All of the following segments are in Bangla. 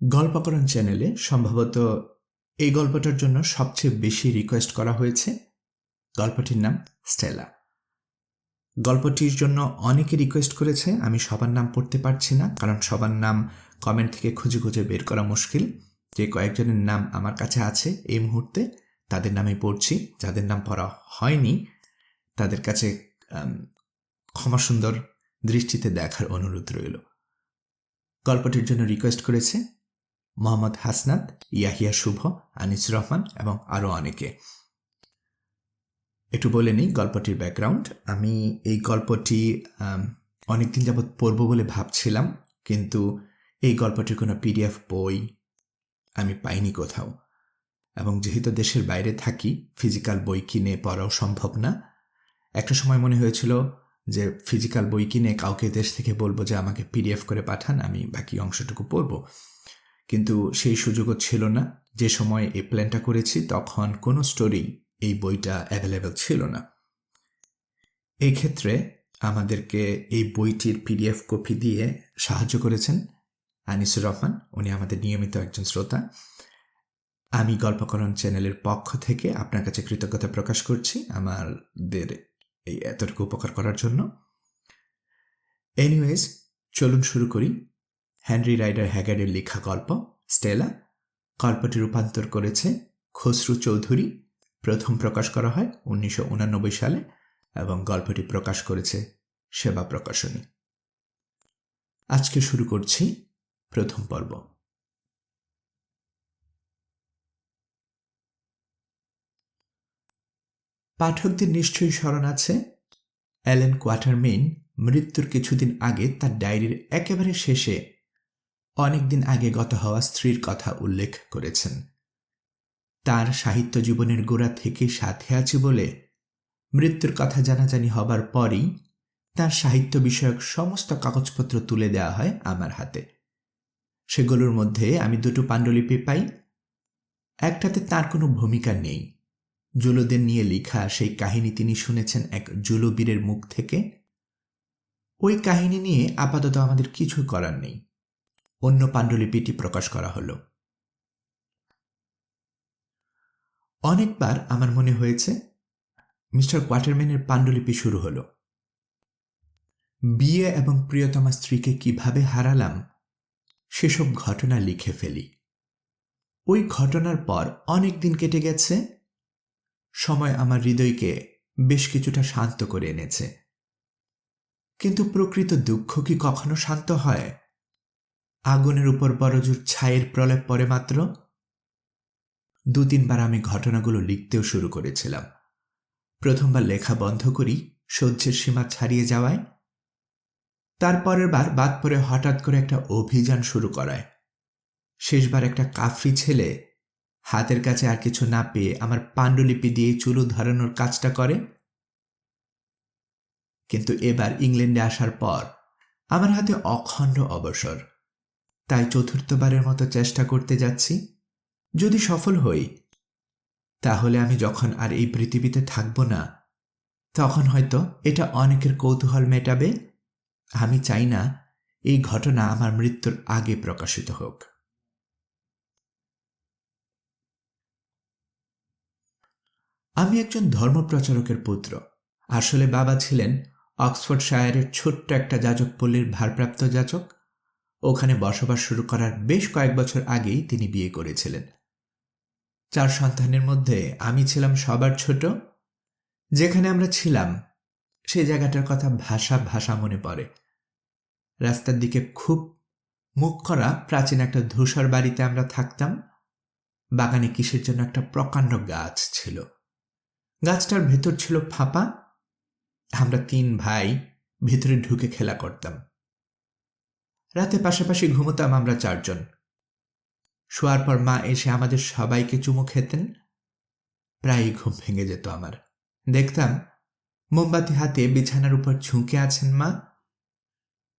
গল্পকরণ চ্যানেলে সম্ভবত এই গল্পটার জন্য সবচেয়ে বেশি রিকোয়েস্ট করা হয়েছে। গল্পটির নাম স্টেলা। গল্পটির জন্য অনেকে রিকোয়েস্ট করেছে। আমি সবার নাম পড়তে পারছি না, কারণ সবার নাম কমেন্ট থেকে খুঁজে খুঁজে বের করা মুশকিল। যে কয়েকজনের নাম আমার কাছে আছে এই মুহূর্তে, তাদের নামই পড়ছি। যাদের নাম পড়া হয়নি তাদের কাছে ক্ষমা সুন্দর দৃষ্টিতে দেখার অনুরোধ রইল। গল্পটির জন্য রিকোয়েস্ট করেছে মোহাম্মদ হাসনাত, ইয়াহিয়া শুভ, আনিস রহমান এবং আরও অনেকে। একটু বলে নিই গল্পটির ব্যাকগ্রাউন্ড। আমি এই গল্পটি অনেকদিন যাবৎ পড়ব বলে ভাবছিলাম, কিন্তু এই গল্পটির কোনো পিডিএফ বই আমি পাইনি কোথাও, এবং যেহেতু দেশের বাইরে থাকি ফিজিক্যাল বই কিনে পড়াও সম্ভব না। একটা সময় মনে হয়েছিল যে ফিজিক্যাল বই কিনে কাউকে দেশ থেকে বলবো যে আমাকে পিডিএফ করে পাঠান, আমি বাকি অংশটুকু পড়ব, কিন্তু সেই সুযোগও ছিল না। যে সময় এই প্ল্যানটা করেছি তখন কোনো স্টোরি এই বইটা অ্যাভেলেবেল ছিল না। এই ক্ষেত্রে আমাদেরকে এই বইটির পিডিএফ কপি দিয়ে সাহায্য করেছেন আনিসুর রহমান। উনি আমাদের নিয়মিত একজন শ্রোতা। আমি গল্পকরণ চ্যানেলের পক্ষ থেকে আপনার কাছে কৃতজ্ঞতা প্রকাশ করছি আমাদের এই এতটুকু উপকার করার জন্য। এনিওয়েজ, চলুন শুরু করি। হেনরি রাইডার হ্যাগার্ডের লেখা গল্প স্টেলা। গল্পটি রূপান্তর করেছে খসরু চৌধুরী। প্রথম প্রকাশ করা হয় 1989 সালে এবং গল্পটি প্রকাশ করেছে সেবা প্রকাশনী। আজকে শুরু করছি প্রথম পর্ব। পাঠকদের নিশ্চয়ই স্মরণ আছে, অ্যালেন কোয়াটারমেইন মৃত্যুর কিছুদিন আগে তার ডায়েরির একেবারে শেষে অনেকদিন আগে গত হওয়া স্ত্রীর কথা উল্লেখ করেছেন। তার সাহিত্য জীবনের গোড়া থেকে সাথে আছে বলে মৃত্যুর কথা জানাজানি হবার পরই তার সাহিত্য বিষয়ক সমস্ত কাগজপত্র তুলে দেওয়া হয় আমার হাতে। সেগুলোর মধ্যে আমি দুটো পাণ্ডুলিপি পাই। একটাতে তার কোনো ভূমিকা নেই। জুলুদের নিয়ে লেখা সেই কাহিনী তিনি শুনেছেন এক জুলুবীরের মুখ থেকে। ওই কাহিনী নিয়ে আপাতত আমাদের কিছু করার নেই। অন্য পাণ্ডুলিপিটি প্রকাশ করা হলো। অনেকবার আমার মনে হয়েছে মিস্টার কোয়াটারমেনের পাণ্ডুলিপি শুরু হলো। বিয়ে এবং প্রিয়তমা স্ত্রীকে কিভাবে হারালাম সেসব ঘটনা লিখে ফেলি। ওই ঘটনার পর অনেক দিন কেটে গেছে। সময় আমার হৃদয়কে বেশ কিছুটা শান্ত করে এনেছে। কিন্তু প্রকৃত দুঃখ কি কখনো শান্ত হয়? আগুনের উপর বড়জোর ছায়ের প্রলেপ পড়ে মাত্র। 2-3 বার আমি ঘটনাগুলো লিখতেও শুরু করেছিলাম। প্রথমবার লেখা বন্ধ করি সহ্যের সীমা ছাড়িয়ে যাওয়ায়। তারপরের বার বাদ পড়ে হঠাৎ করে একটা অভিযান শুরু করায়। শেষবার একটা কাফরি ছেলে হাতের কাছে আর কিছু না পেয়ে আমার পাণ্ডুলিপি দিয়ে চুলো ধরানোর কাজটা করে। কিন্তু এবার ইংল্যান্ডে আসার পর আমার হাতে অখণ্ড অবসর, তাই চতুর্থবারের মতো চেষ্টা করতে যাচ্ছি। যদি সফল হই তাহলে আমি যখন আর এই পৃথিবীতে থাকব না তখন হয়তো এটা অনেকের কৌতূহল মেটাবে। আমি চাই না এই ঘটনা আমার মৃত্যুর আগে প্রকাশিত হোক। আমি একজন ধর্মপ্রচারকের পুত্র। আসলে বাবা ছিলেন অক্সফোর্ডশায়ারের ছোট্ট একটা যাজকপল্লীর ভারপ্রাপ্ত যাজক। ওখানে বসবাস শুরু করার বেশ কয়েক বছর আগেই তিনি বিয়ে করেছিলেন। 4 সন্তানের মধ্যে আমি ছিলাম সবার ছোট। যেখানে আমরা ছিলাম সেই জায়গাটার কথা ভাষা ভাষা মনে পড়ে। রাস্তার দিকে খুব মুখ করা প্রাচীন একটা ধূসর বাড়িতে আমরা থাকতাম। বাগানে কিসের জন্য একটা প্রকাণ্ড গাছ ছিল। গাছটার ভেতর ছিল ফাঁপা। আমরা 3 ভাই ভেতরে ঢুকে খেলা করতাম। রাতে পাশাপাশি ঘুমোতাম আমরা 4 জন। শোয়ার পর মা এসে আমাদের সবাইকে চুমু খেতেন। প্রায়ই ঘুম ভেঙে যেত আমার। দেখতাম মোমবাতি হাতে বিছানার উপর ঝুঁকে আছেন মা।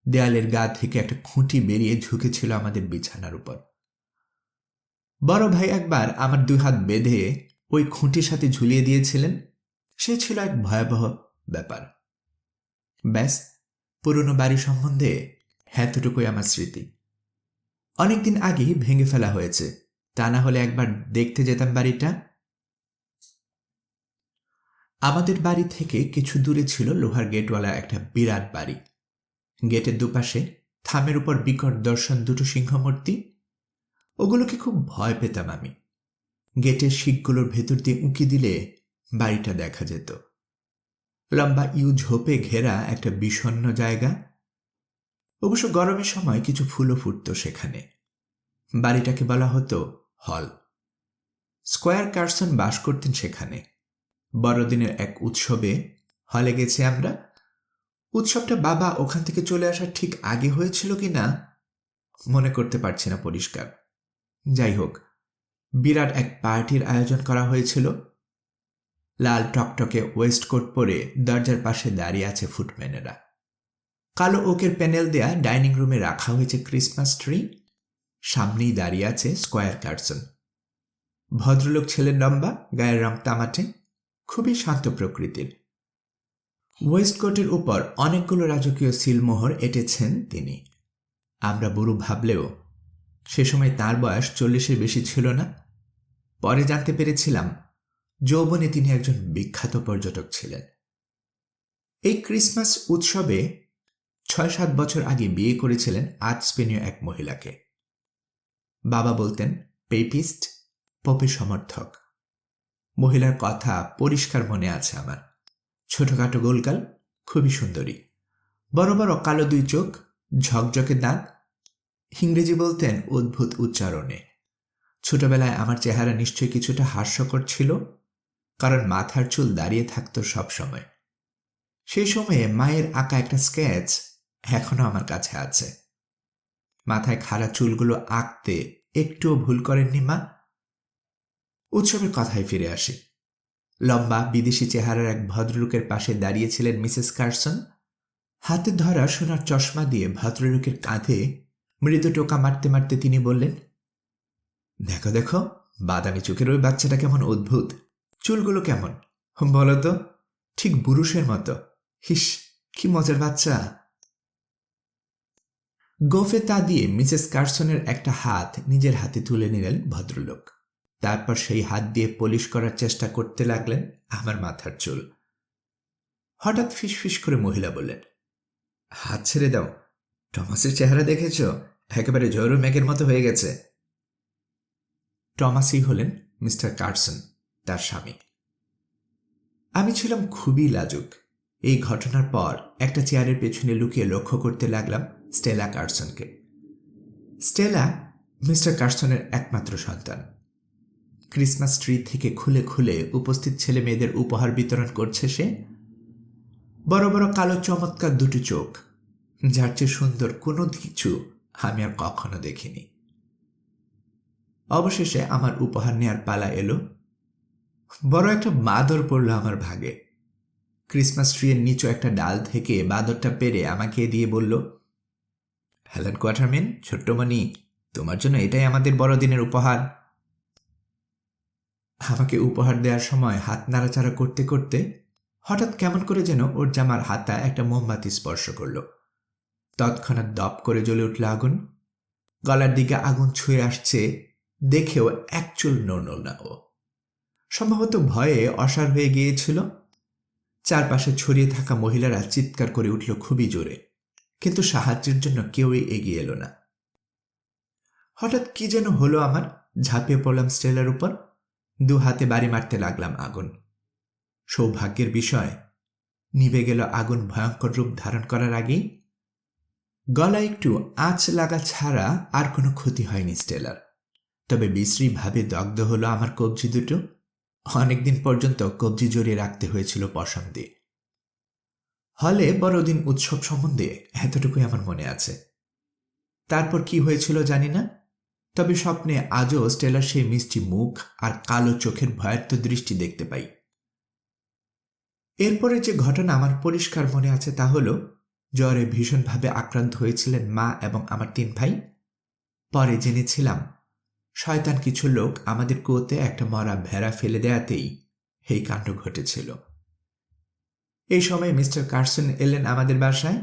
দেয়ালের গা থেকে একটা খুঁটি বেরিয়ে ঝুঁকেছিল আমাদের বিছানার উপর। বড় ভাই একবার আমার 2 হাত বেঁধে ওই খুঁটির সাথে ঝুলিয়ে দিয়েছিলেন। সে ছিল এক ভয়াবহ ব্যাপার। ব্যাস, পুরনো বাড়ি সম্বন্ধে এতটুকুই আমার স্মৃতি। অনেকদিন আগেই ভেঙে ফেলা হয়েছে, তা না হলে একবার দেখতে যেতাম বাড়িটা। আমাদের বাড়ি থেকে কিছু দূরে ছিল লোহার গেটওয়ালা একটা বিরাট বাড়ি। গেটের দুপাশে থামের উপর বিকট দর্শন দুটো সিংহমূর্তি। ওগুলোকে খুব ভয় পেতাম আমি। গেটের শিকগুলোর ভেতর দিয়ে উঁকি দিলে বাড়িটা দেখা যেত। লম্বা ইউ ঝোপে ঘেরা একটা বিষণ্ণ জায়গা। অবশ্য গরমের সময় কিছু ফুলও ফুটত সেখানে। বাড়িটাকে বলা হতো হল। স্কয়ার কার্সন বাস করতেন সেখানে। বড়দিনের এক উৎসবে হলে গেছি আমরা। উৎসবটা বাবা ওখান থেকে চলে আসার ঠিক আগে হয়েছিল কিনা মনে করতে পারছি না পরিষ্কার। যাই হোক, বিরাট এক পার্টির আয়োজন করা হয়েছিল। লাল টকটকে ওয়েস্টকোট পরে দরজার পাশে দাঁড়িয়ে আছে ফুটম্যানেরা। কালো ওকের প্যানেল দেয়া ডাইনিং রুমে রাখা হয়েছে ক্রিসমাস ট্রি। সামনেই দাঁড়িয়ে আছে স্কয়ার কার্সন। ভদ্রলোক ছেলের লম্বা, গায়ের রং তামাটে, খুবই শান্ত প্রকৃতির। ওয়েস্টকোটের উপর অনেকগুলো রাজকীয় সিলমোহর এঁটেছেন তিনি। আমরা বুড়ো ভাবলেও সে সময় তার বয়স 40-এর বেশি ছিল না। পরে জানতে পেরেছিলাম যৌবনে তিনি একজন বিখ্যাত পর্যটক ছিলেন। এই ক্রিসমাস উৎসবে 6-7 বছর আগে বিয়ে করেছিলেন স্পেনীয় এক মহিলাকে। বাবা বলতেন পেপিস্ট, পোপের সমর্থক। মহিলার কথা পরিষ্কার মনে আছে আমার। ছোটখাটো গোলগাল, খুবই সুন্দরী, বড় বড় কালো 2 চোখ, ঝকঝকে দাঁত। ইংরেজি বলতেন অদ্ভুত উচ্চারণে। ছোটবেলায় আমার চেহারা নিশ্চয়ই কিছুটা হাস্যকর ছিল, কারণ মাথার চুল দাঁড়িয়ে থাকত সব সময়। সেই সময়ে মায়ের আঁকা একটা স্কেচ এখনো আমার কাছে আছে। মাথায় খাড়া চুলগুলো আঁকতে একটুও ভুল করেননি মা। উৎসবের কথায় ফিরে আসি। লম্বা বিদেশি চেহারার এক ভদ্রলোকের পাশে দাঁড়িয়েছিলেন মিসেস কার্সন। হাতে ধরা সোনার চশমা দিয়ে ভদ্রলোকের কাঁধে মৃদু টোকা মারতে মারতে তিনি বললেন, দেখো দেখো, বাদামি চোখের ওই বাচ্চাটা কেমন অদ্ভুত। চুলগুলো কেমন বলো তো, ঠিক পুরুষের মতো। হিস, কি মজার বাচ্চা। গোফে তা দিয়ে মিসেস কার্সনের একটা হাত নিজের হাতে তুলে নিলেন ভদ্রলোক। তারপর সেই হাত দিয়ে পলিশ করার চেষ্টা করতে লাগলেন আমার মাথার চুল। হঠাৎ ফিসফিস করে মহিলা বললেন, হাত ছেড়ে দাও, টমাসের চেহারা দেখেছ, একেবারে জয়রু ম্যাগের মতো হয়ে গেছে। টমাসই হলেন মিস্টার কার্সন, তার স্বামী। আমি ছিলাম খুবই লাজুক। এই ঘটনার পর একটা চেয়ারের পেছনে লুকিয়ে লক্ষ্য করতে লাগলাম স্টেলা কার্সনকে। স্টেলা মিস্টার কার্সনের একমাত্র সন্তান। ক্রিসমাস ট্রি থেকে খুলে খুলে উপস্থিত ছেলে মেয়েদের উপহার বিতরণ করছে সে। বড় বড় কালো চমৎকার 2টি চোখ, যার চেয়ে সুন্দর কোনো কিছু আমি আর কখনো দেখিনি। অবশেষে আমার উপহার নেয়ার পালা এলো। বড় একটা বাদর পড়ল আমার ভাগে। ক্রিসমাস ট্রিয়ের নিচু একটা ডাল থেকে বাদরটা পেরে আমাকে দিয়ে বলল, হেলেন কোয়াটারমেন, ছোট্টমণি, তোমার জন্য এটাই আমাদের বড়দিনের উপহার। আমাকে উপহার দেওয়ার সময় হাত নাড়াচাড়া করতে করতে হঠাৎ কেমন করে যেন ওর জামার হাতা একটা মোমবাতি স্পর্শ করল। তৎক্ষণাৎ দপ করে জ্বলে উঠল আগুন। গলার দিকে আগুন ছুঁয়ে আসছে দেখেও এক চুল নড়ল না ও। সম্ভবত ভয়ে অসাড় হয়ে গিয়েছিল। চারপাশে ছড়িয়ে থাকা মহিলারা চিৎকার করে উঠল খুবই জোরে, কিন্তু সাহায্যের জন্য কেউই এগিয়ে এলো না। হঠাৎ কি যেন হলো আমার। ঝাঁপিয়ে পড়লাম স্টেলার উপর, 2 হাতে বাড়ি মারতে লাগলাম আগুন। সৌভাগ্যের বিষয়, নিভে গেল আগুন ভয়ঙ্কর রূপ ধারণ করার আগেই। গলা একটু আঁচ লাগা ছাড়া আর কোনো ক্ষতি হয়নি স্টেলার। তবে বিশ্রীভাবে দগ্ধ হলো আমার কবজি দুটো। অনেকদিন পর্যন্ত কবজি জড়িয়ে রাখতে হয়েছিল পশম দিয়ে। হলে বড়দিন উৎসব সম্বন্ধে এতটুকুই আমার মনে আছে। তারপর কি হয়েছিল জানি না, তবে স্বপ্নে আজও স্টেলার সেই মিষ্টি মুখ আর কালো চোখের ভয়ার্ত দৃষ্টি দেখতে পাই। এরপরে যে ঘটনা আমার পরিষ্কার মনে আছে তা হল, জ্বরে ভীষণভাবে আক্রান্ত হয়েছিলেন মা এবং আমার 3 ভাই। পরে জেনেছিলাম শয়তান কিছু লোক আমাদের কুয়োতে একটা মরা ভেড়া ফেলে দেয়াতেই এই কাণ্ড ঘটেছিল। এই সময় মিস্টার কার্সন এলেন আমাদের বাসায়।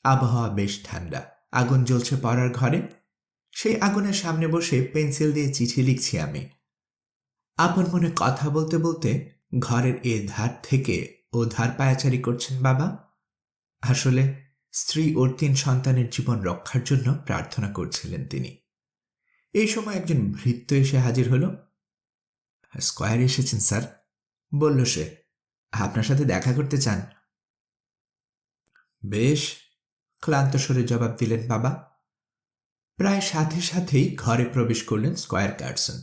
আবহাওয়া বেশ ঠান্ডা, আগুন জ্বলছে পড়ার ঘরে। সেই আগুনের সামনে বসে পেন্সিল দিয়ে চিঠি লিখছি আমি। আপন মনে কথা বলতে বলতে ঘরের এ ধার থেকে ও ধার পায়াচারি করছেন বাবা। আসলে স্ত্রী ওর ৩ সন্তানের জীবন রক্ষার জন্য প্রার্থনা করছিলেন তিনি। এই সময় একজন ভৃত্য এসে হাজির হল। স্কয়ার এসেছেন স্যার, বলল সে, আপনার সাথে দেখা করতে চান। বেশ, ক্লান্ত স্বরে জবাব দিলেন বাবা। প্রায় সাথে সাথেই ঘরে প্রবেশ করলেন স্কয়ার কার্সন।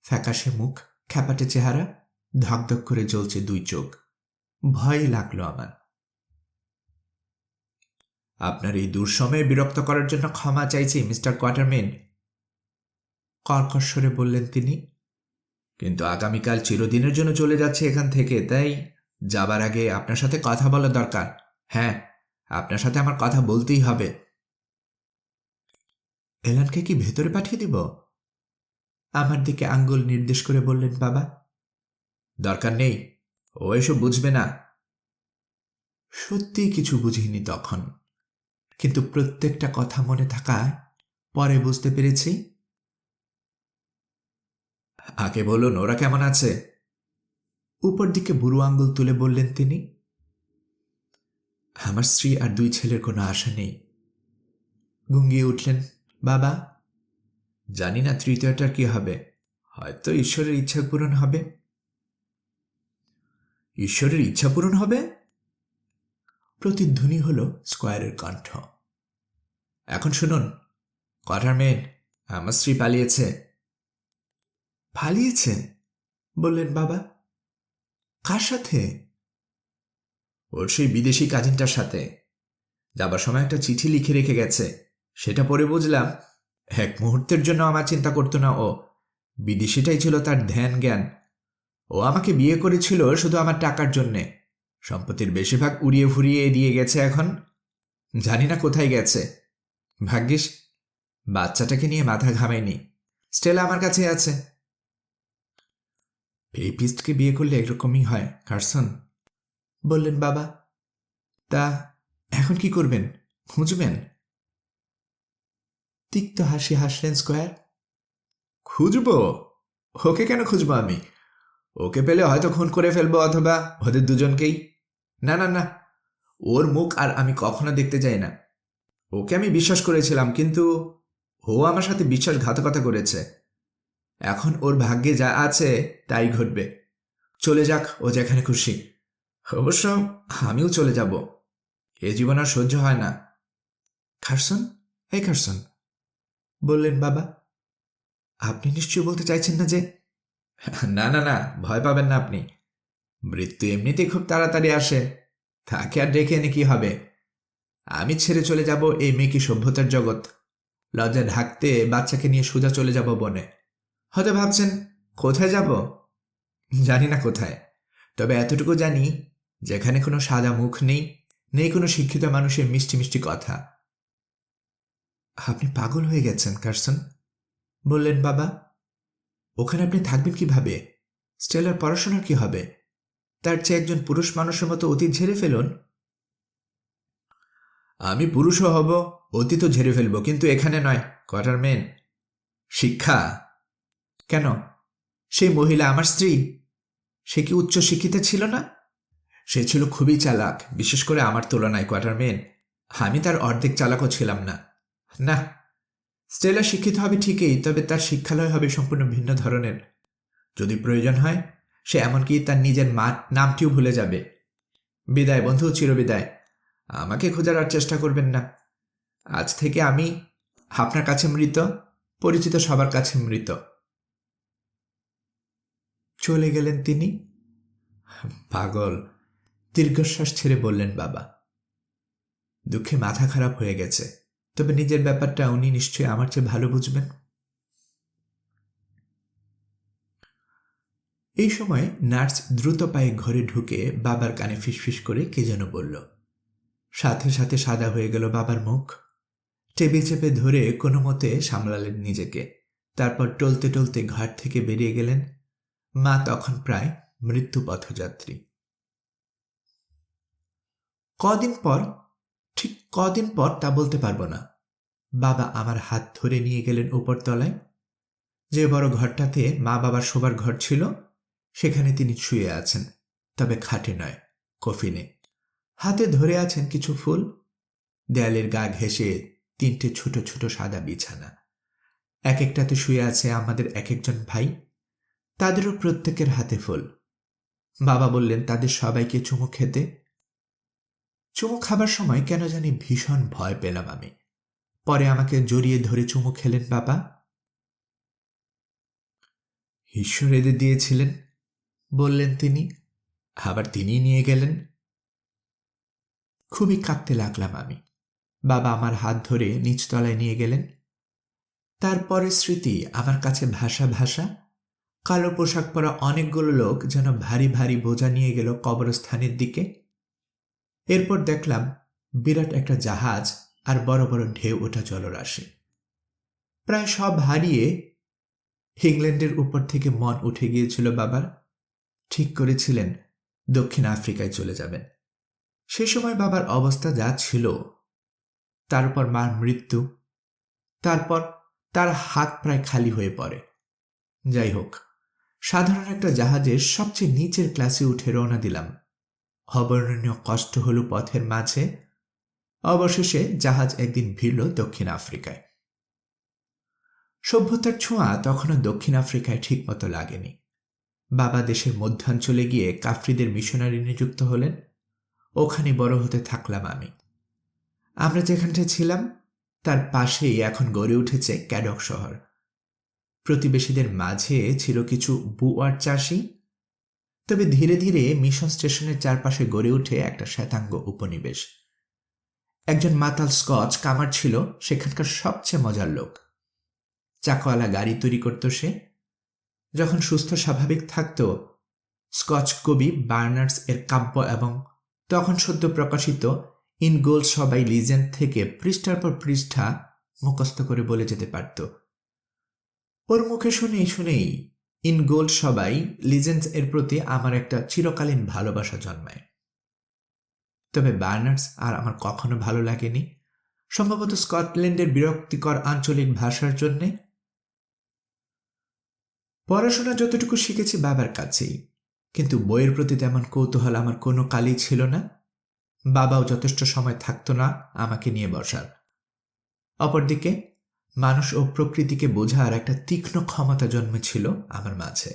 ফ্যাকাশে মুখ, খ্যাপাটে চেহারা, ধকধক করে জ্বলছে ২ চোখ। ভয় লাগলো আমার। আপনার এই দুঃসময়ে বিরক্ত করার জন্য ক্ষমা চাইছি মিস্টার কোয়াটারমেন, কর্কশ স্বরে বললেন তিনি। কিন্তু আগামীকাল চিরদিনের জন্য চলে যাচ্ছে এখান থেকে, তাই যাবার আগে আপনার সাথে কথা বলা দরকার। হ্যাঁ, আপনার সাথে আমার কথা বলতেই হবে। এলানকে কি ভেতরে পাঠিয়ে দিব? আমার দিকে আঙ্গুল নির্দেশ করে বললেন বাবা। দরকার নেই, ও এসব বুঝবে না। সত্যিই কিছু বুঝিনি তখন, কিন্তু প্রত্যেকটা কথা মনে থাকায় পরে বুঝতে পেরেছি। আগে বলুন ওরা কেমন আছে? উপর দিকে বুড়ো আঙ্গুল তুলে বললেন তিনি। আমার স্ত্রী আর 2 ছেলের কোনো আশা নেই। গুঙ্গিয়ে উঠলেন বাবা। জানি না তৃতীয়টার কি হবে, হয়তো ঈশ্বরের ইচ্ছা পূরণ হবে। ঈশ্বরের ইচ্ছা পূরণ হবে? প্রতিধ্বনি হল স্কয়ারের কণ্ঠ। এখন শুনুন কোয়াটারমেন, আমার স্ত্রী পালিয়েছে। পালিয়েছে বললেন বাবা। কার সাথে? ওর সেই বিদেশি কাজিনটার সাথে। যাবার সময় একটা চিঠি লিখে রেখে গেছে, সেটা পড়ে বুঝলাম এক মুহূর্তের জন্য আমার চিন্তা করতো না ও। বিদেশিটাই ছিল তার ধ্যান জ্ঞান। ও আমাকে বিয়ে করেছিল শুধু আমার টাকার জন্যে। সম্পত্তির বেশিরভাগ উড়িয়ে ফুরিয়ে দিয়ে গেছে এখন। জানি না কোথায় গেছে। ভাগ্যিস বাচ্চাটাকে নিয়ে মাথা ঘামায়নি। স্টেলা আমার কাছে আছে। পেপিস্টকে বিয়ে করলে এরকমই হয় কার্সন, বললেন বাবা। তা এখন কি করবেন? খুঁজবেন? তিক্ত হাসি হাসলেন স্কয়ার। খুঁজব? ওকে কেন খুঁজবো আমি? ওকে পেলে হয়তো খুন করে ফেলবো, অথবা ওদের দুজনকেই। না না না, ওর মুখ আর আমি কখনো দেখতে চাই না। ওকে আমি বিশ্বাস করেছিলাম, কিন্তু ও আমার সাথে বিশ্বাসঘাতকতা করেছে। এখন ওর ভাগ্যে যা আছে তাই ঘটবে। চলে যাক ও যেখানে খুশি। অবশ্য আমিও চলে যাব। এ জীবন আর সহ্য হয় না। কার্সন, এই কার্সন, বললেন বাবা। আপনি নিশ্চয়ই বলতে চাইছেন না যে? না না না, ভয় পাবেন না আপনি। মৃত্যু এমনিতেই খুব তাড়াতাড়ি আসে, তাকে আর ডেকে এনে কি হবে? আমি ছেড়ে চলে যাব এই মেকি সভ্যতার জগৎ। লজ্জা ঢাকতে বাচ্চাকে নিয়ে সোজা চলে যাব বনে। হয়তো ভাবছেন কোথায় যাব? জানি না কোথায়, তবে এতটুকু জানি যেখানে কোনো সাদা মুখ নেই, নেই কোনো শিক্ষিত মানুষের মিষ্টি মিষ্টি কথা। আপনি পাগল হয়ে গেছেন কার্সন, বললেন বাবা। ওখানে আপনি থাকবেন কিভাবে? স্টেলার পড়াশোনার কি হবে? তার চেয়ে একজন পুরুষ মানুষের মতো অতীত ঝেড়ে ফেলুন। আমি পুরুষও হব, অতীতও ঝেড়ে ফেলব, কিন্তু এখানে নয় কোয়াটারমেন। শিক্ষা? কেন? সেই মহিলা আমার স্ত্রী, সে কি উচ্চ শিক্ষিতা ছিল না? সে ছিল খুবই চালাক, বিশেষ করে আমার তুলনায় কোয়াটারমেন। আমি তার অর্ধেক চালাকও ছিলাম না। না, স্টেলা শিক্ষিত হবে ঠিকই, তবে তার শিক্ষালয় হবে সম্পূর্ণ ভিন্ন ধরনের। যদি প্রয়োজন হয় সে এমনকি তার নিজের নামটিও ভুলে যাবে। বিদায় বন্ধু, চিরবিদায়। আমাকে খোঁজার আর চেষ্টা করবেন না। আজ থেকে আমি আপনার কাছে মৃত, পরিচিত সবার কাছে মৃত। চলে গেলেন তিনি। পাগল, দীর্ঘশ্বাস ছেড়ে বললেন বাবা। দুঃখে মাথা খারাপ হয়ে গেছে, তবে নিজের ব্যাপারটা উনি নিশ্চয়ই আমার চেয়ে ভালো বুঝবেন। এই সময় নার্স দ্রুত পায়ে ঘরে ঢুকে বাবার কানে ফিসফিস করে কে যেন বলল। সাথে সাথে সাদা হয়ে গেল বাবার মুখ। টেবিল চেপে ধরে কোনো মতে সামলালেন নিজেকে। তারপর টলতে টলতে ঘর থেকে বেরিয়ে গেলেন। মা তখন প্রায় মৃত্যু পথযাত্রী। কদিন পর, ঠিক কদিন পর তা বলতে পারবো না। বাবা আমার হাত ধরে নিয়ে গেলেন উপরতলায়। যে বড় ঘরটাতে মা বাবার শোবার ঘর ছিল, সেখানে তিনি শুয়ে আছেন, তবে খাটে নয়, কফিনে। হাতে ধরে আছেন কিছু ফুল। দেয়ালের গা ঘেঁষে 3টে ছোট ছোট সাদা বিছানা। এক একটাতে শুয়ে আছে আমাদের এক একজন ভাই। তাদেরও প্রত্যেকের হাতে ফুল। বাবা বললেন তাদের সবাইকে চুমু খেতে। চুমু খাবার সময় কেন জানি ভীষণ ভয় পেলাম আমি। পরে আমাকে জড়িয়ে ধরে চুমু খেলেন বাবা। ঈশ্বর এদের দিয়েছিলেন, বললেন তিনি। আবার তিনিই নিয়ে গেলেন। খুবই কাঁদতে লাগলাম আমি। বাবা আমার হাত ধরে নিচতলায় নিয়ে গেলেন। তারপরে স্মৃতি আমার কাছে ভাষা ভাষা। কালো পোশাক পরা অনেকগুলো লোক যেন ভারী ভারী বোঝা নিয়ে গেল কবরস্থানের দিকে। এরপর দেখলাম বিরাট একটা জাহাজ আর বড় বড় ঢেউ ওঠা জলরাশি। প্রায় সব হারিয়ে ইংল্যান্ডের উপর থেকে মন উঠে গিয়েছিল বাবার। ঠিক করেছিলেন দক্ষিণ আফ্রিকায় চলে যাবেন। সে সময় বাবার অবস্থা যা ছিল, তার উপর মার মৃত্যু, তারপর তার হাত প্রায় খালি হয়ে পড়ে। যাই হোক, সাধারণ একটা জাহাজের সবচেয়ে নিচের ক্লাসে উঠে রওনা দিলাম। অবর্ণনীয় কষ্ট হল পথের মাঝে। অবশেষে জাহাজ একদিন ভিড়ল দক্ষিণ আফ্রিকায়। সভ্যতার ছোঁয়া তখনও দক্ষিণ আফ্রিকায় ঠিকমতো লাগেনি। বাবা দেশের মধ্যাঞ্চলে গিয়ে কাফরিদের মিশনারি নিযুক্ত হলেন। ওখানে বড় হতে থাকলাম আমি। আমরা যেখানটা ছিলাম তার পাশেই এখন গড়ে উঠেছে ক্যাডক শহর। প্রতিবেশীদের মাঝে ছিল কিছু বুয়ার চাষি। তবে ধীরে ধীরে মিশন স্টেশনের চারপাশে গড়ে উঠে একটা শ্বেতাঙ্গ উপনিবেশ। একজন মাতাল স্কচ কামার ছিল সেখানকার সবচেয়ে মজার লোক। চাকাওয়ালা গাড়ি তৈরি করত সে। যখন সুস্থ স্বাভাবিক থাকত, স্কচ কবি বার্নার্স এর কাব্য এবং তখন সদ্য প্রকাশিত ইন গোল্ড সবাই লিজেন্ড থেকে পৃষ্ঠার পর পৃষ্ঠা মুখস্থ করে বলে যেতে পারত। ওর মুখে শুনেই শুনেই ইন গোল্ড সবাই লিজেন্ডস এর প্রতি আমার একটা চিরকালীন ভালোবাসা জন্মায়। তবে বার্নার্স আর আমার কখনো ভালো লাগেনি, সম্ভবত স্কটল্যান্ডের বিরক্তিকর আঞ্চলিক ভাষার জন্যে। পড়াশোনা যতটুকু শিখেছি বাবার কাছেই, কিন্তু বইয়ের প্রতি তেমন কৌতূহল আমার কোনো কালই ছিল না। বাবাও যথেষ্ট সময় থাকতো না আমাকে নিয়ে বসার। অপরদিকে মানুষ ও প্রকৃতিকে বোঝার একটা তীক্ষ্ণ ক্ষমতা জন্মেছিল আমার মাঝে।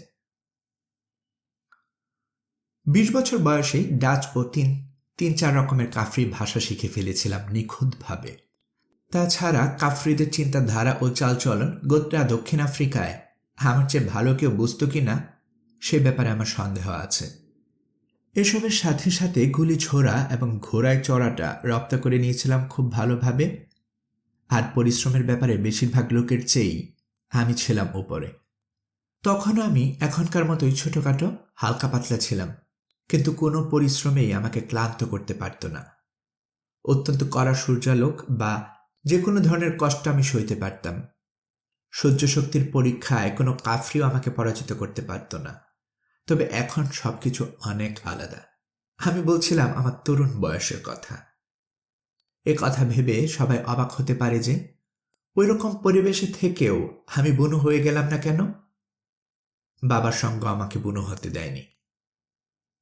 20 বছর বয়সে ডাচ ও তিন চার রকমের কাফরি ভাষা শিখে ফেলেছিলাম নিখুঁতভাবে। তাছাড়া কাফরিদের চিন্তাধারা ও চালচলন গোটা দক্ষিণ আফ্রিকায় আমার চেয়ে ভালো কেউ বুঝত কিনা সে ব্যাপারে আমার সন্দেহ আছে। এসবের সাথে সাথে গুলি ছোড়া এবং ঘোড়ায় চড়াটা রপ্ত করে নিয়েছিলাম খুব ভালোভাবে। আর পরিশ্রমের ব্যাপারে বেশিরভাগ লোকের চেয়েই আমি ছিলাম উপরে। তখনও আমি এখনকার মতোই ছোটখাটো হালকা পাতলা ছিলাম, কিন্তু কোনো পরিশ্রমেই আমাকে ক্লান্ত করতে পারত না। অত্যন্ত কড়া সূর্যালোক বা যে কোনো ধরনের কষ্ট আমি সইতে পারতাম। সহ্য শক্তির পরীক্ষায় কোনো কাফরিও আমাকে পরাজিত করতে পারত না। তবে এখন সবকিছু অনেক আলাদা। আমি বলছিলাম আমার তরুণ বয়সের কথা। এ কথা ভেবে সবাই অবাক হতে পারে যে ওই রকম পরিবেশে থেকেও আমি বুনো হয়ে গেলাম না কেন। বাবার সঙ্গ আমাকে বুনো হতে দেয়নি।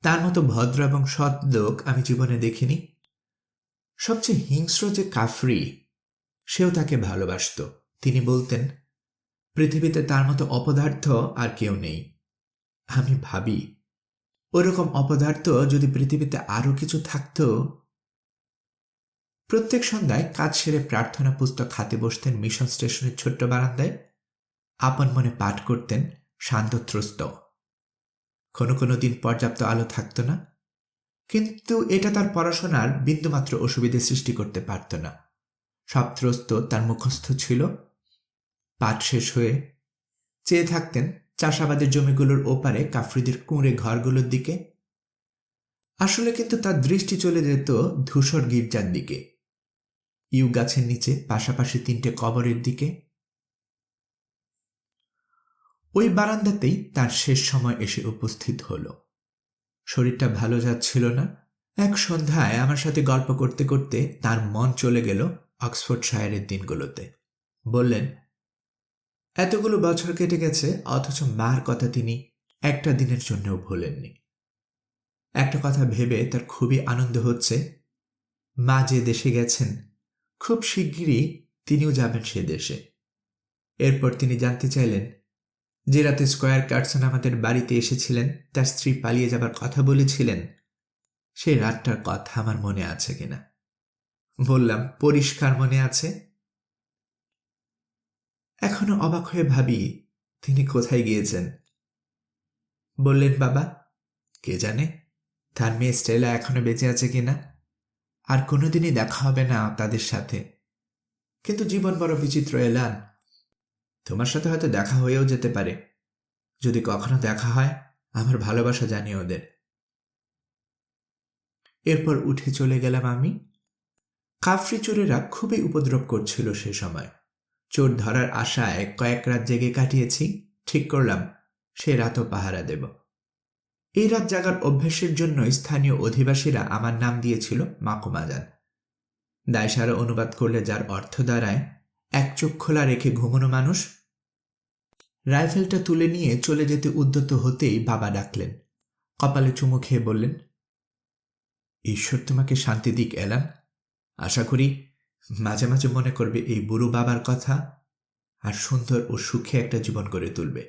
তার মতো ভদ্র এবং সৎ লোক আমি জীবনে দেখিনি। সবচেয়ে হিংস্র যে কাফরি, সেও তাকে ভালোবাসত। তিনি বলতেন পৃথিবীতে তার মতো অপদার্থ আর কেউ নেই। আমি ভাবি ওরকম অপদার্থ যদি পৃথিবীতে আরো কিছু থাকত। প্রত্যেক সন্ধ্যায় কাজ সেরে প্রার্থনা পুস্তক হাতে বসতেন মিশন স্টেশনের ছোট্ট বারান্দায়। আপন মনে পাঠ করতেন শান্তত্রস্ত। কোনো কোনো দিন পর্যাপ্ত আলো থাকত না, কিন্তু এটা তার পড়াশোনার বিন্দুমাত্র অসুবিধে সৃষ্টি করতে পারত না। সব ত্রস্ত তার মুখস্থ ছিল। পাঠ শেষ হয়ে চেয়ে থাকতেন চাষাবাদের জমিগুলোর ওপারে কাফরিদের কুঁড়ে ঘরগুলোর দিকে। আসলে কিন্তু তার দৃষ্টি চলে যেত ধূসর গির্জার দিকে, ইউ গাছের নিচে পাশাপাশি 3টে কবরের দিকে। ওই বারান্দাতেই তার শেষ সময় এসে উপস্থিত হল। শরীরটা ভালো যাচ্ছিল না। এক সন্ধ্যায় আমার সাথে গল্প করতে করতে তার মন চলে গেল অক্সফোর্ডশায়ারের দিনগুলোতে। বললেন, এতগুলো বছর কেটে গেছে, অথচ মার কথা তিনি একটা দিনের জন্যও ভোলেননি। একটা কথা ভেবে তার খুবই আনন্দ হচ্ছে, মা যে দেশে গেছেন, খুব শিগগিরই তিনিও যাবেন সে দেশে। এরপর তিনি জানতে চাইলেন, যে রাতে স্কয়ার কার্সন আমাদের বাড়িতে এসেছিলেন, তার স্ত্রী পালিয়ে যাবার কথা বলেছিলেন, সেই রাতটার কথা আমার মনে আছে কিনা। বললাম, পরিষ্কার মনে আছে। এখনো অবাক হয়ে ভাবি তিনি কোথায় গিয়েছেন। বললেন, বাবা, কে জানে তার মেয়ে স্টেলা এখনো বেঁচে আছে কিনা। আর কোনোদিনই দেখা হবে না তাদের সাথে। কিন্তু জীবন বড় বিচিত্র এলান, তোমার সাথে হয়তো দেখা হয়েও যেতে পারে। যদি কখনো দেখা হয়, আমার ভালোবাসা জানিয়ে ওদের। এরপর উঠে চলে গেলাম আমি। কাফরি চোরেরা খুবই উপদ্রব করছিল সে সময়। চোর ধরার আশায় কয়েক রাত জেগে কাটিয়েছি। ঠিক করলাম সে রাতও পাহারা দেব। এই রাত জাগার অভ্যাসের জন্য স্থানীয় অধিবাসীরা আমার নাম দিয়েছিল মাকুমাজান। দায়সারা অনুবাদ করলে যার অর্থ দাঁড়ায় এক চোখ খোলা রেখে ঘুমানো মানুষ। রাইফেলটা তুলে নিয়ে চলে যেতে উদ্যত হতেই বাবা ডাকলেন। কপালে চুমু খেয়ে বললেন, ঈশ্বর তোমাকে শান্তি দিক এলান। আশা করি মাঝে মাঝে মনে করবে এই বুড়ো বাবার কথা, আর সুন্দর ও সুখে একটা জীবন গড়ে তুলবে।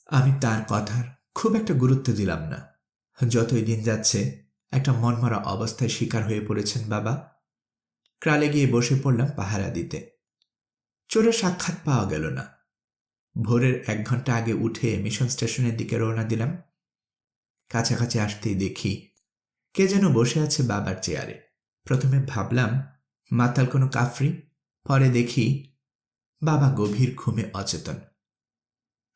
আমি তার কথার খুব একটা গুরুত্ব দিলাম না। যতই দিন যাচ্ছে একটা মনমরা অবস্থায় শিকার হয়ে পড়েছেন বাবা। ক্রালে গিয়ে বসে পড়লাম পাহারা দিতে। চোরের সাক্ষাৎ পাওয়া গেল না। ভোরের 1 ঘন্টা আগে উঠে মিশন স্টেশনের দিকে রওনা দিলাম। কাছাকাছি আসতেই দেখি কে যেন বসে আছে বাবার চেয়ারে। প্রথমে ভাবলাম মাতাল কোনো কাফরি, পরে দেখি বাবা গভীর ঘুমে অচেতন।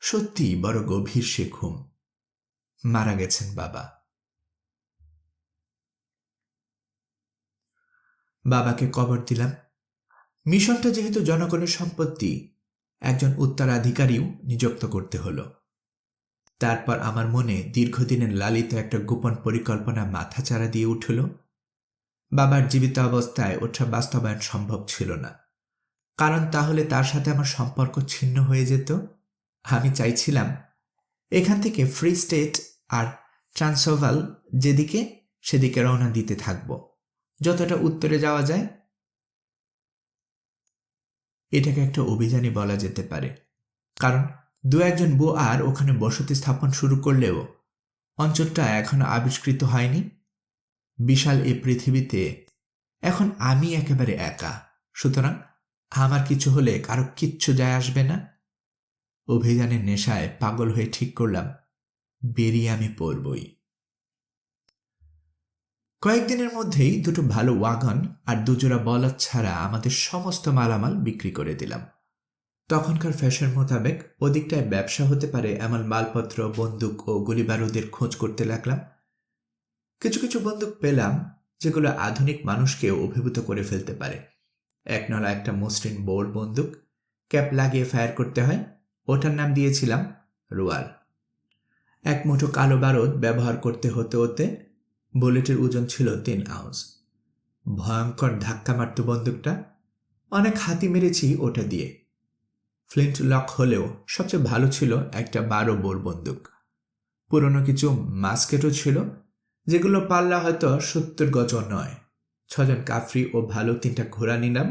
সত্যি বড় গভীর সে ঘুম। মারা গেছেন বাবা। বাবাকে কবর দিলাম। মিশনটা যেহেতু জনগণের সম্পত্তি, একজন উত্তরাধিকারীও নিযুক্ত করতে হলো। তারপর আমার মনে দীর্ঘদিনের লালিত একটা গোপন পরিকল্পনা মাথাচাড়া দিয়ে উঠল। বাবার জীবিত অবস্থায় ওঠা বাস্তবায়ন সম্ভব ছিল না, কারণ তাহলে তার সাথে আমার সম্পর্ক ছিন্ন হয়ে যেত। আমি চাইছিলাম এখান থেকে ফ্রি স্টেট আর ট্রান্সভাল যেদিকে, সেদিকে রওনা দিতে থাকব, যতটা উত্তরে যাওয়া যায়। এটাকে একটা অভিযানই বলা যেতে পারে, কারণ 2-1 বোয়ার ওখানে বসতি স্থাপন শুরু করলেও অঞ্চলটা এখনো আবিষ্কৃত হয়নি। বিশাল এই পৃথিবীতে এখন আমি একেবারে একা, সুতরাং আমার কিছু হলে কারো কিচ্ছু যায় আসবে না। অভিযানের নেশায় পাগল হয়ে ঠিক করলাম বেরিয়ে আমি পড়বই। কয়েকদিনের মধ্যেই 2টো ভালো ওয়াগন আর 2 জোড়া বলদ ছাড়া আমাদের সমস্ত মালামাল বিক্রি করে দিলাম। তখনকার ফ্যাশন মোতাবেক ওদিকটায় ব্যবসা হতে পারে এমন মালপত্র, বন্দুক ও গুলিবারুদের খোঁজ করতে লাগলাম। কিছু কিছু বন্দুক পেলাম যেগুলো আধুনিক মানুষকেও অভিভূত করে ফেলতে পারে। একনলা একটা মসৃণ বোর বন্দুক, ক্যাপ লাগিয়ে ফায়ার করতে হয়, ওটার নাম দিয়েছিলাম রুয়াল। 1 মুঠো কালো বারুদ ব্যবহার করতে হতে হতে বুলেটের ওজন ছিল 3 আউন্স। ভয়ঙ্কর ধাক্কা মারত বন্দুকটা। অনেক হাতি মেরেছি ওটা দিয়ে। ফ্লিন্ট লক হলেও সবচেয়ে ভালো ছিল একটা 12 বোর বন্দুক। পুরনো কিছু মাস্কেটও ছিল, যেগুলো পাল্লা হয়তো 70 গজ নয়। 6 জন কাফরি ও ভালো 3টা ঘোড়া নিলাম।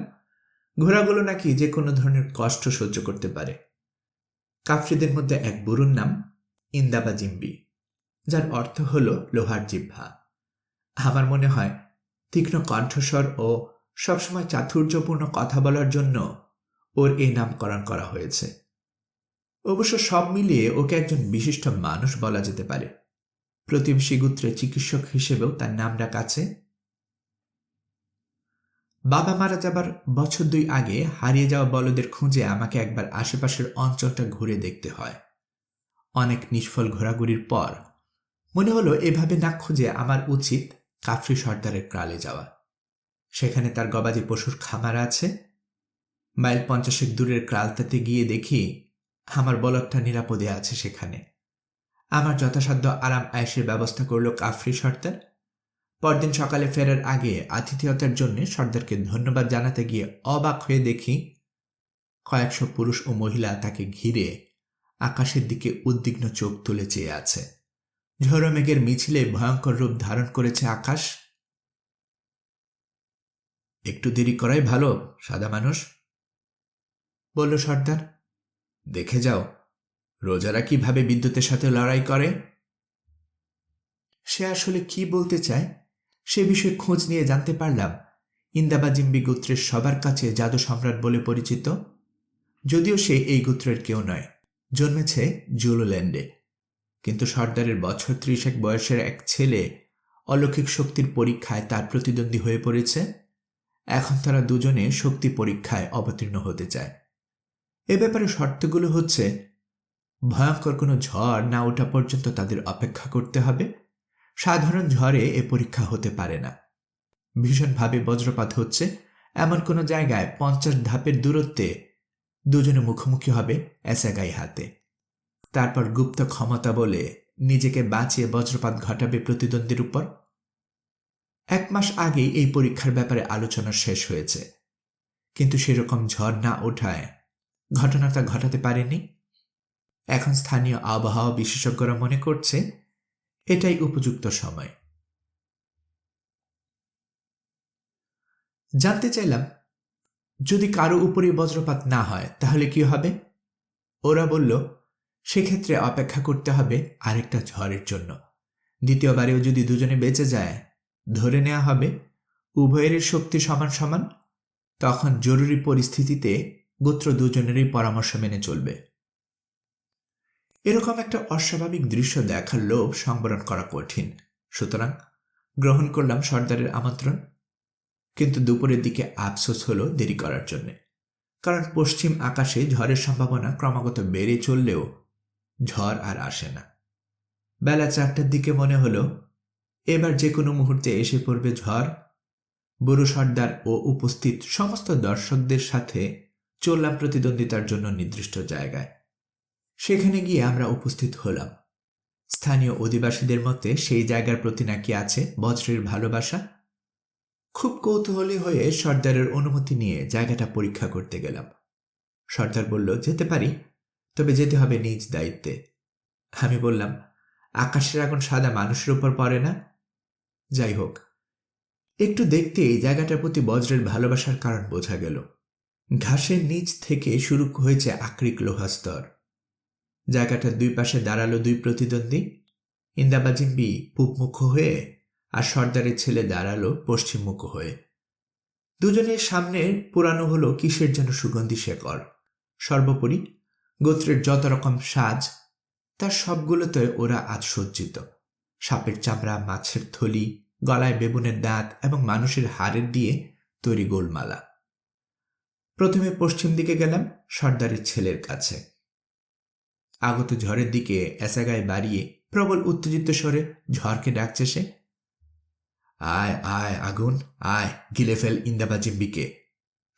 ঘোড়াগুলো নাকি যে কোনো ধরনের কষ্ট সহ্য করতে পারে। কাফরিদের মধ্যে এক বুড়োর নাম ইন্দাবা জিম্বি, যার অর্থ হল লোহার জিহ্বা। আমার মনে হয় তীক্ষ্ণ কণ্ঠস্বর ও সবসময় চাতুর্যপূর্ণ কথা বলার জন্য ওর এই নামকরণ করা হয়েছে। অবশ্য সব মিলিয়ে ওকে একজন বিশিষ্ট মানুষ বলা যেতে পারে। প্রতিবেশী গোত্রের চিকিৎসক হিসেবেও তার নাম ডাক আছে। বাবা মারা যাবার বছর 2 আগে হারিয়ে যাওয়া বলদের খুঁজে আমাকে একবার আশেপাশের অঞ্চলটা ঘুরে দেখতে হয়। অনেক নিষ্ফল ঘোরাঘুরির পর মনে হলো এভাবে না খুঁজে আমার উচিত কাফরি সর্দারের ক্রালে যাওয়া। সেখানে তার গবাদি পশুর খামার আছে। মাইল 50 দূরের ক্রালটাতে গিয়ে দেখি আমার বলদটা নিরাপদে আছে সেখানে। আমার যথাসাধ্য আরাম আয়েশের ব্যবস্থা করল কাফরি সর্দার। পরদিন সকালে ফেরার আগে আতিথেয়তার জন্য সর্দারকে ধন্যবাদ জানাতে গিয়ে অবাক হয়ে দেখি কয়েকশো পুরুষ ও মহিলা তাকে ঘিরে আকাশের দিকে উদ্বিগ্ন চোখ তুলে চেয়ে আছে। ঝড়ো মেঘের মিছিলে ভয়ঙ্কর রূপ ধারণ করেছে আকাশ। একটু দেরি করাই ভালো সাদা মানুষ, বলল সর্দার। দেখে যাও রোজারা কিভাবে বিদ্যুতের সাথে লড়াই করে। সে আসলে কি বলতে চায় সে বিষয়ে খোঁজ নিয়ে জানতে পারলাম ইন্দাবাজিম্বি গোত্রের সবার কাছে জাদু সম্রাট বলে পরিচিত, যদিও সে এই গোত্রের কেউ নয়, জন্মেছে জুলোল্যান্ডে। কিন্তু সর্দারের বছর ৩০ বয়সের এক ছেলে অলৌকিক শক্তির পরীক্ষায় তার প্রতিদ্বন্দ্বী হয়ে পড়েছে। এখন তারা দুজনে শক্তি পরীক্ষায় অবতীর্ণ হতে চায়। এ ব্যাপারে শর্তগুলো হচ্ছে ভয়ঙ্কর কোনো ঝড় না ওঠা পর্যন্ত তাদের অপেক্ষা করতে হবে। সাধারণ ঝড়ে এ পরীক্ষা হতে পারে না। ভীষণভাবে বজ্রপাত হচ্ছে এমন কোনো জায়গায় 50 ধাপের দূরত্বে দুজনে মুখোমুখি হবে অ্যাসাগাই হাতে। তারপর গুপ্ত ক্ষমতা বলে নিজেকে বাঁচিয়ে বজ্রপাত ঘটাবে প্রতিদ্বন্দ্বীর উপর। 1 মাস আগেই এই পরীক্ষার ব্যাপারে আলোচনা শেষ হয়েছে, কিন্তু সেরকম ঝড় না ওঠায় ঘটনাটা ঘটাতে পারেনি। এখন স্থানীয় আবহাওয়া বিশেষজ্ঞরা মনে করছে এটাই উপযুক্ত সময়। জানতে চাইলাম যদি কারো উপরে বজ্রপাত না হয় তাহলে কি হবে। ওরা বলল সেক্ষেত্রে অপেক্ষা করতে হবে আরেকটা ঝড়ের জন্য। দ্বিতীয়বারেও যদি দুজনে বেঁচে যায় ধরে নেওয়া হবে উভয়ের শক্তি সমান সমান। তখন জরুরি পরিস্থিতিতে গোত্র দুজনেরই পরামর্শ মেনে চলবে। এরকম একটা অস্বাভাবিক দৃশ্য দেখার লোভ সংবরণ করা কঠিন, সুতরাং গ্রহণ করলাম সর্দারের আমন্ত্রণ। কিন্তু দুপুরের দিকে আফসোস হলো দেরি করার জন্য, কারণ পশ্চিম আকাশে ঝড়ের সম্ভাবনা ক্রমাগত বেড়ে চললেও ঝড় আর আসে না। বেলা 4টার দিকে মনে হলো এবার যে কোনো মুহূর্তে এসে পড়বে ঝড়। বুড়ো সর্দার ও উপস্থিত সমস্ত দর্শকদের সাথে চললাম প্রতিদ্বন্দ্বিতার জন্য নির্দিষ্ট জায়গায়। সেখানে গিয়ে আমরা উপস্থিত হলাম। স্থানীয় অধিবাসীদের মতে সেই জায়গার প্রতি নাকি আছে বজ্রের ভালোবাসা। খুব কৌতূহলী হয়ে সর্দারের অনুমতি নিয়ে জায়গাটা পরীক্ষা করতে গেলাম। সর্দার বলল যেতে পারি, তবে যেতে হবে নিজ দায়িত্বে। আমি বললাম আকাশের আগুন সাদা মানুষের উপর পড়ে না। যাই হোক, একটু দেখতেই জায়গাটার প্রতি বজ্রের ভালোবাসার কারণ বোঝা গেল। ঘাসের নিচ থেকে শুরু হয়েছে আকরিক লোহা স্তর। জায়গাটার দুই পাশে দাঁড়ালো দুই প্রতিদ্বন্দ্বী। ইন্দাবাজিম্বি পূবমুখ হয়ে আর সর্দারের ছেলে দাঁড়ালো পশ্চিমমুখ হয়ে। দুজনের সামনে পুরানো হলো কিসের যেন সুগন্ধি শেকড়। সর্বোপরি গোত্রের যত রকম সাজ তার সবগুলোতে ওরা আজ সজ্জিত। সাপের চামড়া, মাছের থলি, গলায় বেবুনের দাঁত এবং মানুষের হাড়ের দিয়ে তৈরি গোলমালা। প্রথমে পশ্চিম দিকে গেলাম সর্দারের ছেলের কাছে। আগত ঝড়ের দিকে এসাগায় বাড়িয়ে প্রবল উত্তেজিত স্বরে ঝড়কে ডাকছে সে। আয় আয় আগুন, আয় গিলে ফেল ইন্দাবাজিম্বিকে।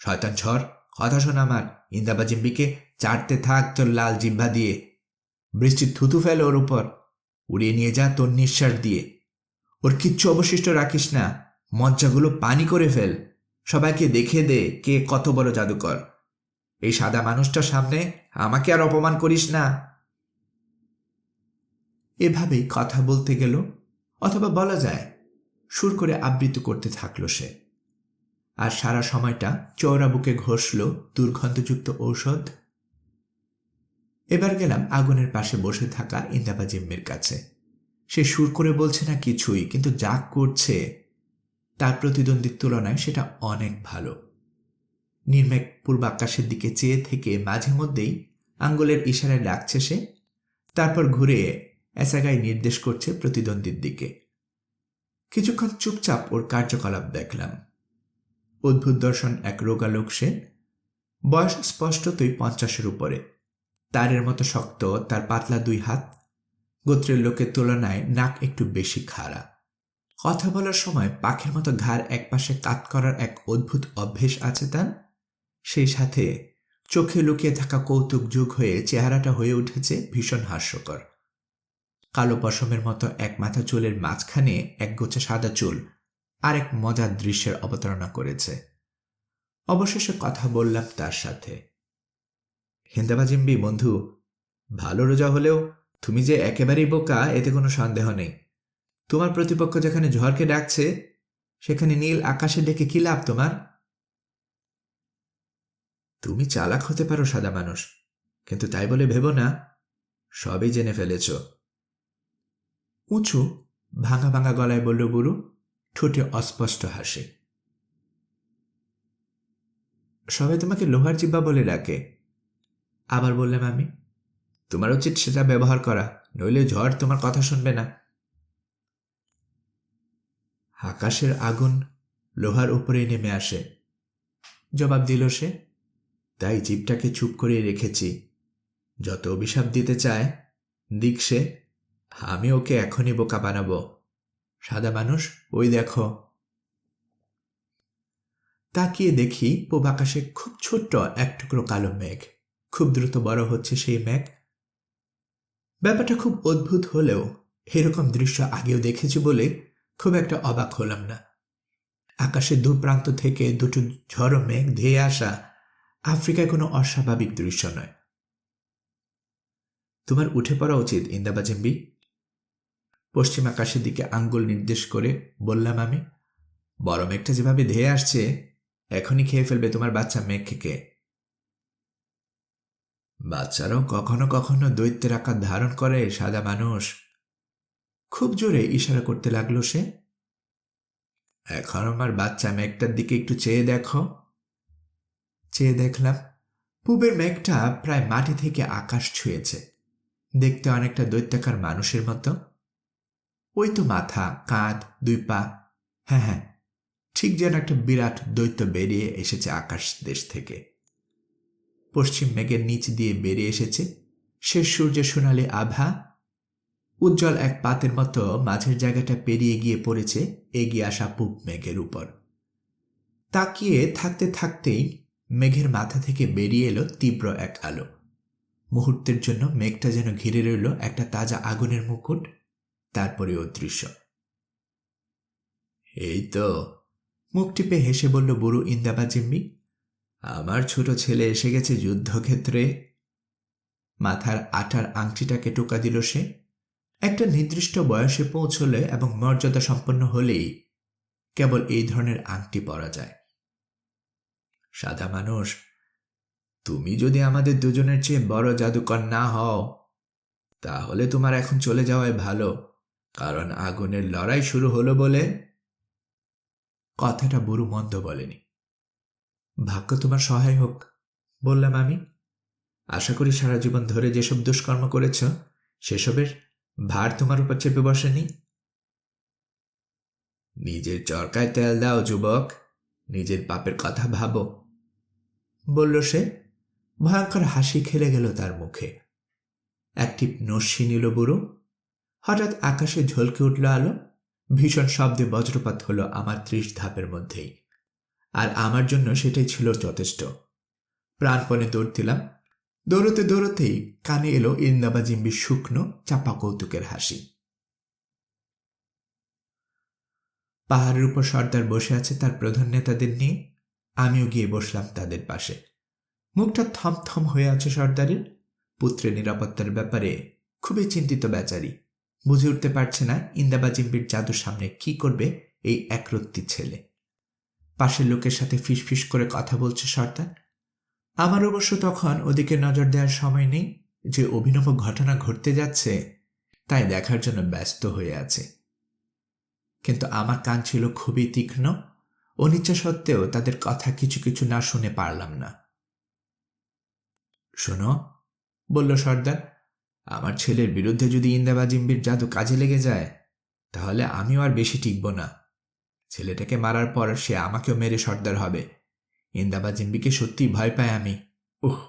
শয়তান ঝড়, কথা শোন আমার। ইন্দাবাজিম্বিকে চাটতে থাক তোর লাল জিহ্বা দিয়ে। বৃষ্টির থুতু ফেল ওর উপর, উড়িয়ে নিয়ে যা তোর নিঃশ্বাস দিয়ে। ওর কিচ্ছু অবশিষ্ট রাখিস না, মজ্জাগুলো পানি করে ফেল। সবাইকে দেখিয়ে দে কে কত বড় জাদুকর। এই সাদা মানুষটার সামনে আমাকে আর অপমান করিস না। এভাবেই কথা বলতে গেল, অথবা বলা যায় সুর করে আবৃত্তি করতে থাকলো সে। আর সারা সময়টা চওড়া বুকে ঘষল দুর্গন্ধযুক্ত ঔষধ। এবার গেলাম আগুনের পাশে বসে থাকা ইন্দাবাজিম্বির কাছে। সে সুর করে বলছে না কিছুই, কিন্তু যা করছে তার প্রতিদ্বন্দ্বীর তুলনায় সেটা অনেক ভালো। নির্মেঘ পূর্বাকাশের দিকে চেয়ে থেকে মাঝে মধ্যেই আঙ্গুলের ইশারায় ডাকছে সে। তারপর ঘুরে এসাগায় নির্দেশ করছে প্রতিদ্বন্দ্বীর দিকে। কিছুক্ষণ চুপচাপ ওর কার্যকলাপ দেখলাম। অদ্ভুত দর্শন এক রোগা লোক সে। বয়স স্পষ্টতই 50-এর উপরে। তারের মতো শক্ত তার পাতলা দুই হাত। গোত্রের লোকের তুলনায় নাক একটু বেশি খাড়া। কথা বলার সময় পাখির মতো ঘাড় একপাশে কাত করার এক অদ্ভুত অভ্যেস আছে তার। সেই সাথে চোখে লুকিয়ে থাকা কৌতুক যোগ হয়ে চেহারাটা হয়ে উঠেছে ভীষণ হাস্যকর। কালো পশমের মতো এক মাথা চুলের মাঝখানে একগোছা সাদা চুল আর এক মজার দৃশ্যের অবতারণা করেছে। অবশেষে কথা বললাম তার সাথে। হিন্দাবাজিম্বি বন্ধু, ভালো রোজা হলেও তুমি যে একেবারেই বোকা এতে কোনো সন্দেহ নেই। তোমার প্রতিপক্ষ যেখানে ঝড়কে ডাকছে সেখানে নীল আকাশে ডেকে কি লাভ তোমার? তুমি চালাক হতে পারো সাদা মানুষ, কিন্তু তাই বলে ভেবো না সবই জেনে ফেলেছ। উঁচু ভাঙা ভাঙা গলায় বলল বুড়ো, ঠোঁটে অস্পষ্ট হাসি। সবাই তোমাকে লোহার জিব্বা বলে ডাকে। আবার বললাম আমি, তোমার উচিত সেটা ব্যবহার করা, নইলে ঝড় তোমার কথা শুনবে না। আকাশের আগুন লোহার উপরেই নেমে আসে, জবাব দিল সে। তাই জিভটাকে চুপ করে রেখেছি। যত অভিশাপ দিতে চায় দিক সে, আমি ওকে এখনই বোকা বানাবো। সাদা মানুষ, ওই দেখো। তাকিয়ে দেখি পূব আকাশে খুব ছোট্ট এক টুকরো কালো মেঘ। খুব দ্রুত বড় হচ্ছে সেই মেঘ। ব্যাপারটা খুব অদ্ভুত হলেও এরকম দৃশ্য আগেও দেখেছি বলে খুব একটা অবাক হলাম না। আকাশের দু প্রান্ত থেকে দুটো ঝড়ো মেঘ ধেয়ে আসা আফ্রিকায় কোনো অস্বাভাবিক দৃশ্য নয়। তোমার উঠে পড়া উচিত ইন্দাবাজিম্বি। পশ্চিম আকাশের দিকে আঙ্গুল নির্দেশ করে বললাম আমি। বড় মেঘটা যেভাবে ধেয়ে আসছে এখনই খেয়ে ফেলবে তোমার বাচ্চা মেঘকে। বাচ্চারাও কখনো কখনো দৈত্যের আকার ধারণ করে সাদা মানুষ। খুব জোরে ইশারা করতে লাগলো সে। এখন আমার বাচ্চা মেঘটার দিকে একটু চেয়ে দেখো। চেয়ে দেখলাম পূবের মেঘটা প্রায় মাটি থেকে আকাশ ছুঁয়েছে। দেখতে অনেকটা দৈত্যাকার মানুষের মতো। ওই তো মাথা, কাঁধ, দুই পা। হ্যাঁ হ্যাঁ, ঠিক যেন একটা বিরাট দৈত্য বেরিয়ে এসেছে আকাশ দেশ থেকে। পশ্চিম মেঘের নিচ দিয়ে বেরিয়ে এসেছে শেষ সূর্যের সোনালি আভা। উজ্জ্বল এক পাতের মতো মাঝের জায়গাটা পেরিয়ে গিয়ে পড়েছে এগিয়ে আসা পূব মেঘের উপর। তাকিয়ে থাকতে থাকতেই মেঘের মাথা থেকে বেরিয়ে এলো তীব্র এক আলো। মুহূর্তের জন্য মেঘটা যেন ঘিরে রইল একটা তাজা আগুনের মুকুট, তারপরে অদৃশ্য। এই তো, মুখ টিপে হেসে বলল বুড়ো ইন্দাবাজিম্বি, আমার ছোট ছেলে এসে গেছে যুদ্ধক্ষেত্রে। মাথার আটার আংটিটাকে টোকা দিল সে। একটা নির্দিষ্ট বয়সে পৌঁছলে এবং মর্যাদা সম্পন্ন হলেই কেবল এই ধরনের আংটি পরা যায়। সাদা মানুষ, তুমি যদি আমাদের দুজনের চেয়ে বড় জাদুকর না হও তাহলে তোমার এখন চলে যাওয়াই ভালো, কারণ আগুনের লড়াই শুরু হলো বলে। কথাটা বুড়ো মন্দ বলেনি। ভাগ্য তোমার সহায় হোক, বললাম আমি। আশা করি সারা জীবন ধরে যেসব দুষ্কর্ম করেছ সেসবের ভার তোমার উপর চেপে বসেনি। নিজের চরকায় তেল দাও যুবক, নিজের পাপের কথা ভাবো, বলল সে। ভয়ঙ্কর হাসি খেলে গেল তার মুখে। একটি নস্যি নিল বুড়ো। হঠাৎ আকাশে ঝলকে উঠল আলো। ভীষণ শব্দে বজ্রপাত হলো আমার 30 ধাপের মধ্যেই। আর আমার জন্য সেটাই ছিল যথেষ্ট। প্রাণপণে দৌড় দিলাম। দৌড়তে দৌড়তেই কানে এলো ইন্দাবাজিম্বির শুকনো চাপা কৌতুকের হাসি। পাহাড়ের উপর সর্দার বসে আছে তার প্রধান নেতাদের নিয়ে। আমিও গিয়ে বসলাম তাদের পাশে। মুখটা থমথম হয়ে আছে সর্দারের। পুত্রের নিরাপত্তার ব্যাপারে খুবই চিন্তিত বেচারি। বুঝে উঠতে পারছে না ইন্দাবাজিম্বির জাদুর সামনে কি করবে এই একরত্তি ছেলে। পাশের লোকের সাথে ফিসফিস করে কথা বলছে সর্দার। আমার অবশ্য তখন ওদিকে নজর দেওয়ার সময় নেই। যে অভিনব ঘটনা ঘটতে যাচ্ছে তাই দেখার জন্য ব্যস্ত হয়ে আছে। কিন্তু আমার কান ছিল খুবই তীক্ষ্ণ। অনিচ্ছা সত্ত্বেও তাদের কথা কিছু কিছু না শুনে পারলাম না। শোনো, বলল সর্দার, আমার ছেলের বিরুদ্ধে যদি ইন্দাবাজিম্বির জাদু কাজে লেগে যায় তাহলে আমিও আর বেশি টিকব না। ছেলেটাকে মারার পর সে আমাকেও মেরে সর্দার হবে। ইন্দাবাজিম্বিকে সত্যি ভয় পাই আমি। উহ,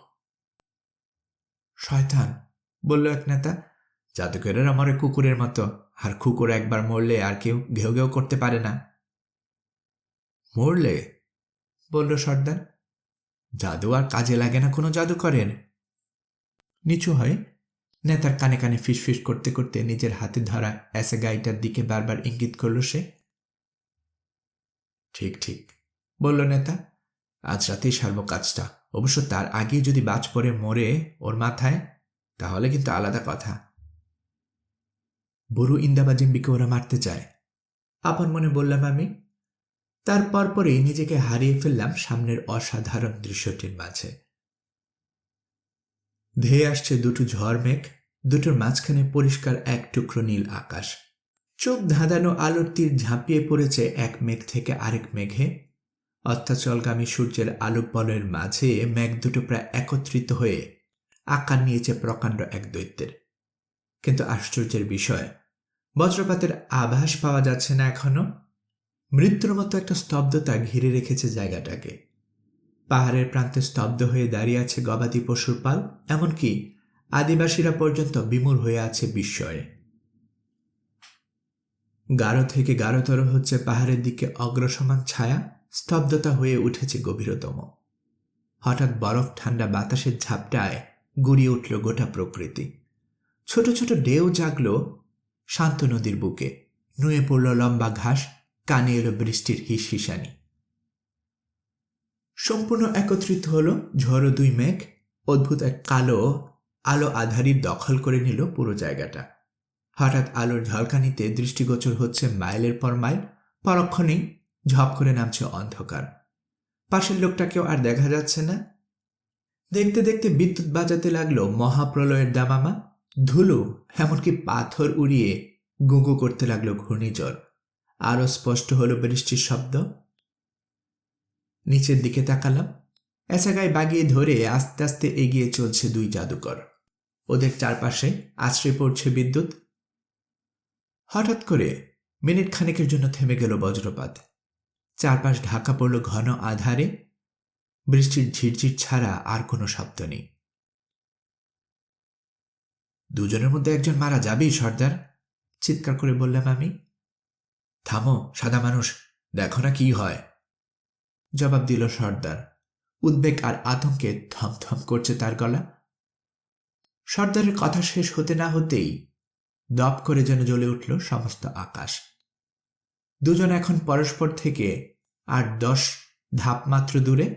শয়তান, বলল এক নেতা। জাদুকরের আমার কুকুরের মতো, আর কুকুর একবার মরলে আর কেউ ঘেউ ঘেউ করতে পারে না। মরলে, বলল সর্দার, জাদু আর কাজে লাগে না কোনো জাদুকরের। নিচু হয় নেতার কানে কানে ফিসফিস করতে করতে নিজের হাতে ধরা অ্যাসাগাইটার দিকে বারবার ইঙ্গিত করল সে। ঠিক ঠিক, বলল নেতা, আজ রাতেই সারব কাজটা। অবশ্য তার আগে যদি বাজ পড়ে মরে ওর মাথায়, তাহলে কিন্তু আলাদা কথা। বুড়ো ইন্দাবাজিম্বিকে ওরা মারতে চায়, আপন মনে বললাম আমি। তার পরপরই নিজেকে হারিয়ে ফেললাম সামনের অসাধারণ দৃশ্যটির মাঝে। ধেয়ে আসছে দুটো ঝড় মেঘ, দুটোর মাঝখানে পরিষ্কার এক টুকরো নীল আকাশ। চোখ ধাঁধানো আলোর তীর ঝাঁপিয়ে পড়েছে এক মেঘ থেকে আরেক মেঘে। অস্তাচলগামী সূর্যের আলোক বলয়ের মাঝে মেঘ দুটো প্রায় একত্রিত হয়ে আকার নিয়েছে প্রকাণ্ড এক দৈত্যের। কিন্তু আশ্চর্যের বিষয়, বজ্রপাতের আভাস পাওয়া যাচ্ছে না এখনো। মৃত্যুর মতো একটা স্তব্ধতা ঘিরে রেখেছে জায়গাটাকে। পাহাড়ের প্রান্তে স্তব্ধ হয়ে দাঁড়িয়ে আছে গবাদি পশুর পাল, এমনকি আদিবাসীরা পর্যন্ত বিমূঢ় হয়ে আছে বিস্ময়ে। গাঢ় থেকে গাঢ়তর হচ্ছে পাহাড়ের দিকে অগ্রসমান ছায়া, স্তব্ধতা হয়ে উঠেছে গভীরতম। হঠাৎ বরফ ঠান্ডা বাতাসের ঝাপটায় গুড়িয়ে উঠল গোটা প্রকৃতি। ছোট ছোট ঢেউ জাগল শান্ত নদীর বুকে, নুয়ে পড়ল লম্বা ঘাস, কানে এলো বৃষ্টির হিসহিসানি। সম্পূর্ণ একত্রিত হল ঝড়ো দুই মেঘ, অদ্ভুত এক কালো আলো আধারির দখল করে নিল পুরো জায়গাটা। হঠাৎ আলোর ঝলকানিতে দৃষ্টিগোচর হচ্ছে মাইলের পর মাইল, পরক্ষণেই ঝপ করে নামছে অন্ধকার। পাশের লোকটাকেও আর দেখা যাচ্ছে না। দেখতে দেখতে বিদ্যুৎ বাজাতে লাগলো মহাপ্রলয়ের দামামা। ধুলো, এমনকি পাথর উড়িয়ে গুঁগু করতে লাগলো ঘূর্ণিঝড়। আরো স্পষ্ট হলো বৃষ্টির শব্দ। নিচের দিকে তাকালাম। এসাগায় বাগিয়ে ধরে আস্তে আস্তে এগিয়ে চলছে দুই জাদুকর। ওদের চারপাশে আছড়ে পড়ছে বিদ্যুৎ। হঠাৎ করে মিনিট খানেকের জন্য থেমে গেল বজ্রপাত। চারপাশ ঢাকা পড়ল ঘন আধারে। বৃষ্টির ঝিরঝির ছাড়া আর কোনো শব্দ নেই। দুজনের মধ্যে একজন মারা যাবেই সর্দার, চিৎকার করে বললাম আমি। থামো সাদা মানুষ, দেখো না কি হয়, জবাব দিল সর্দার। উদ্বেগ আর আতঙ্কে থমথম করছে তার গলা। সর্দারের কথা শেষ হতে না হতেই দপ করে যেন জ্বলে উঠল সমস্ত আকাশ। দুজন এখন পরস্পর থেকে ৮-১০ ধাপ মাত্র দূরে।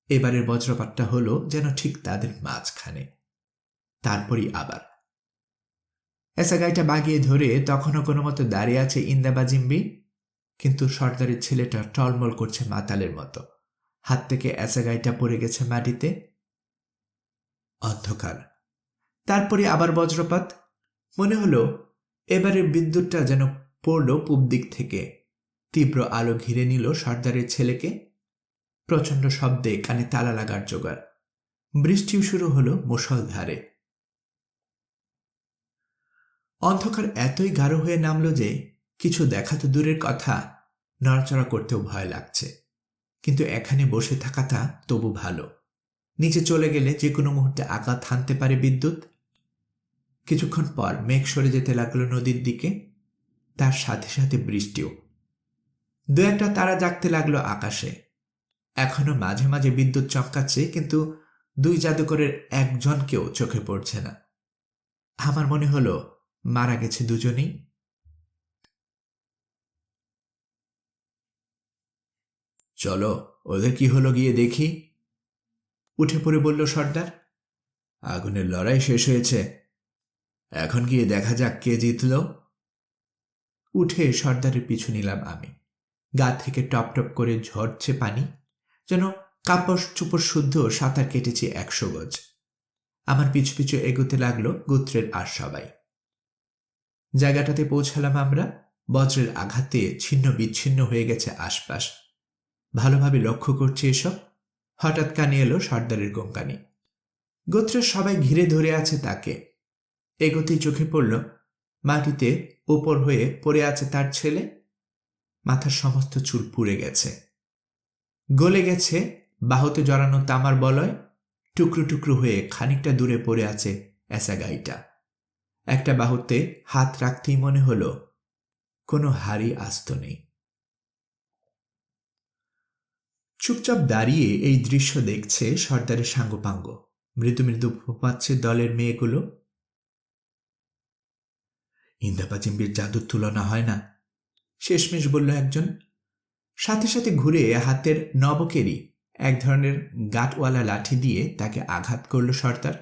এবারের বজ্রপাতটা হলো যেন ঠিক তাদের মাঝখানে। তারপরই আবার এসাগাইটা বাগিয়ে ধরে তখনও কোনো মতো দাঁড়িয়ে আছে ইন্দাবাজিম্বি, কিন্তু সর্দারের ছেলেটা টলমল করছে মাতালের মতো। হাত থেকে এসাগাইটা পড়ে গেছে মাটিতে। অন্ধকার, তারপরে আবার বজ্রপাত। মনে হলো এবারের বিদ্যুৎটা যেন পড়ল পূব দিক থেকে। তীব্র আলো ঘিরে নিল সর্দারের ছেলেকে। প্রচণ্ড শব্দে কানে তালা লাগার জোগাড়। বৃষ্টিও শুরু হলো মুষলধারে। অন্ধকার এতই গাঢ় হয়ে নামল যে কিছু দেখা তো দূরের কথা, নড়াচড়া করতেও ভয় লাগছে। কিন্তু এখানে বসে থাকাটা তবু ভালো। নিচে চলে গেলে যে কোনো মুহূর্তে আঘাত হানতে পারে বিদ্যুৎ। কিছুক্ষণ পর মেঘ সরে যেতে লাগলো নদীর দিকে, তার সাথে সাথে বৃষ্টিও। দু একটা তারা জাগতে লাগলো আকাশে। এখনো মাঝে মাঝে বিদ্যুৎ চমকাচ্ছে, কিন্তু দুই জাদুকরের একজনকেও চোখে পড়ছে না। আমার মনে হলো মারা গেছে দুজনেই। চলো ওদের কি হলো গিয়ে দেখি, উঠে পড়ে বলল সর্দার। আগুনের লড়াই শেষ হয়েছে, এখন গিয়ে দেখা যাক কে জিতল। উঠে সর্দারের পিছু নিলাম আমি। গা থেকে টপ টপ করে ঝরছে পানি, যেন কাপড় চুপড় শুদ্ধ সাঁতার কেটেছে ১০০ গজ। আমার পিছু পিছু এগোতে লাগলো গোত্রের আর সবাই। জায়গাটাতে পৌঁছালাম আমরা। বজ্রের আঘাতে ছিন্ন বিচ্ছিন্ন হয়ে গেছে আশপাশ। ভালোভাবে লক্ষ্য করছে এসব। হঠাৎ কানে এলো সর্দারের গোঙ্গানি। গোত্রের সবাই ঘিরে ধরে আছে তাকে। এগোতেই চোখে পড়ল মাটিতে উপর হয়ে পড়ে আছে তার ছেলে। মাথার সমস্ত চুল পুড়ে গেছে, গলে গেছে বাহুতে জড়ানো তামার বলয়। টুকরো টুকরো হয়ে খানিকটা দূরে পড়ে আছে এসাগাইটা। একটা বাহুতে হাত রাখতেই মনে হলো কোনো হাড়ি আস্ত নেই। চুপচাপ দাঁড়িয়ে এই দৃশ্য দেখছে সর্দারের সাঙ্গপাঙ্গ। মৃদু মৃদু ফোঁপাচ্ছে দলের মেয়েগুলো। ইন্দাবা জিম্বির জাদুর তুলনা হয় না, শেষমেশ বলল একজন। সাথে সাথে ঘুরে হাতের নবকেরই এক ধরনের গাঁটওয়ালা লাঠি দিয়ে তাকে আঘাত করল সর্দার।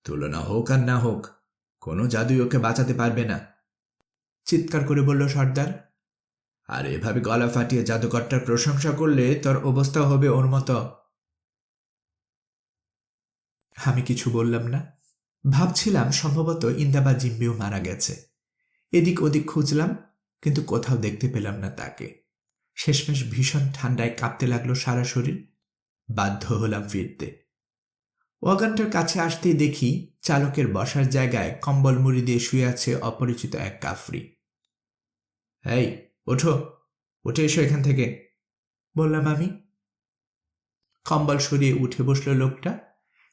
তুলনা হোক আর না হোক, কোনো জাদুই ওকে বাঁচাতে পারবে না, চিৎকার করে বলল সর্দার। আর এভাবে গলা ফাটিয়ে জাদুকরটার প্রশংসা করলে তোর অবস্থা হবে ওর মতো। আমি কিছু বললাম না। ভাবছিলাম সম্ভবত ইন্দাবা জিম্বিও মারা গেছে। এদিক ওদিক খুঁজলাম, কিন্তু কোথাও দেখতে পেলাম না তাকে। শেষমেশ ভীষণ ঠান্ডায় কাঁপতে লাগলো সারা শরীর। বাধ্য হলাম ফিরতে। ওয়াগনটার কাছে আসতেই দেখি চালকের বসার জায়গায় কম্বল মুড়ি দিয়ে শুয়ে আছে অপরিচিত এক কাফরি। এই, ওঠো, উঠে এসো এখান থেকে, বললাম আমি। কম্বল সরিয়ে উঠে বসল লোকটা।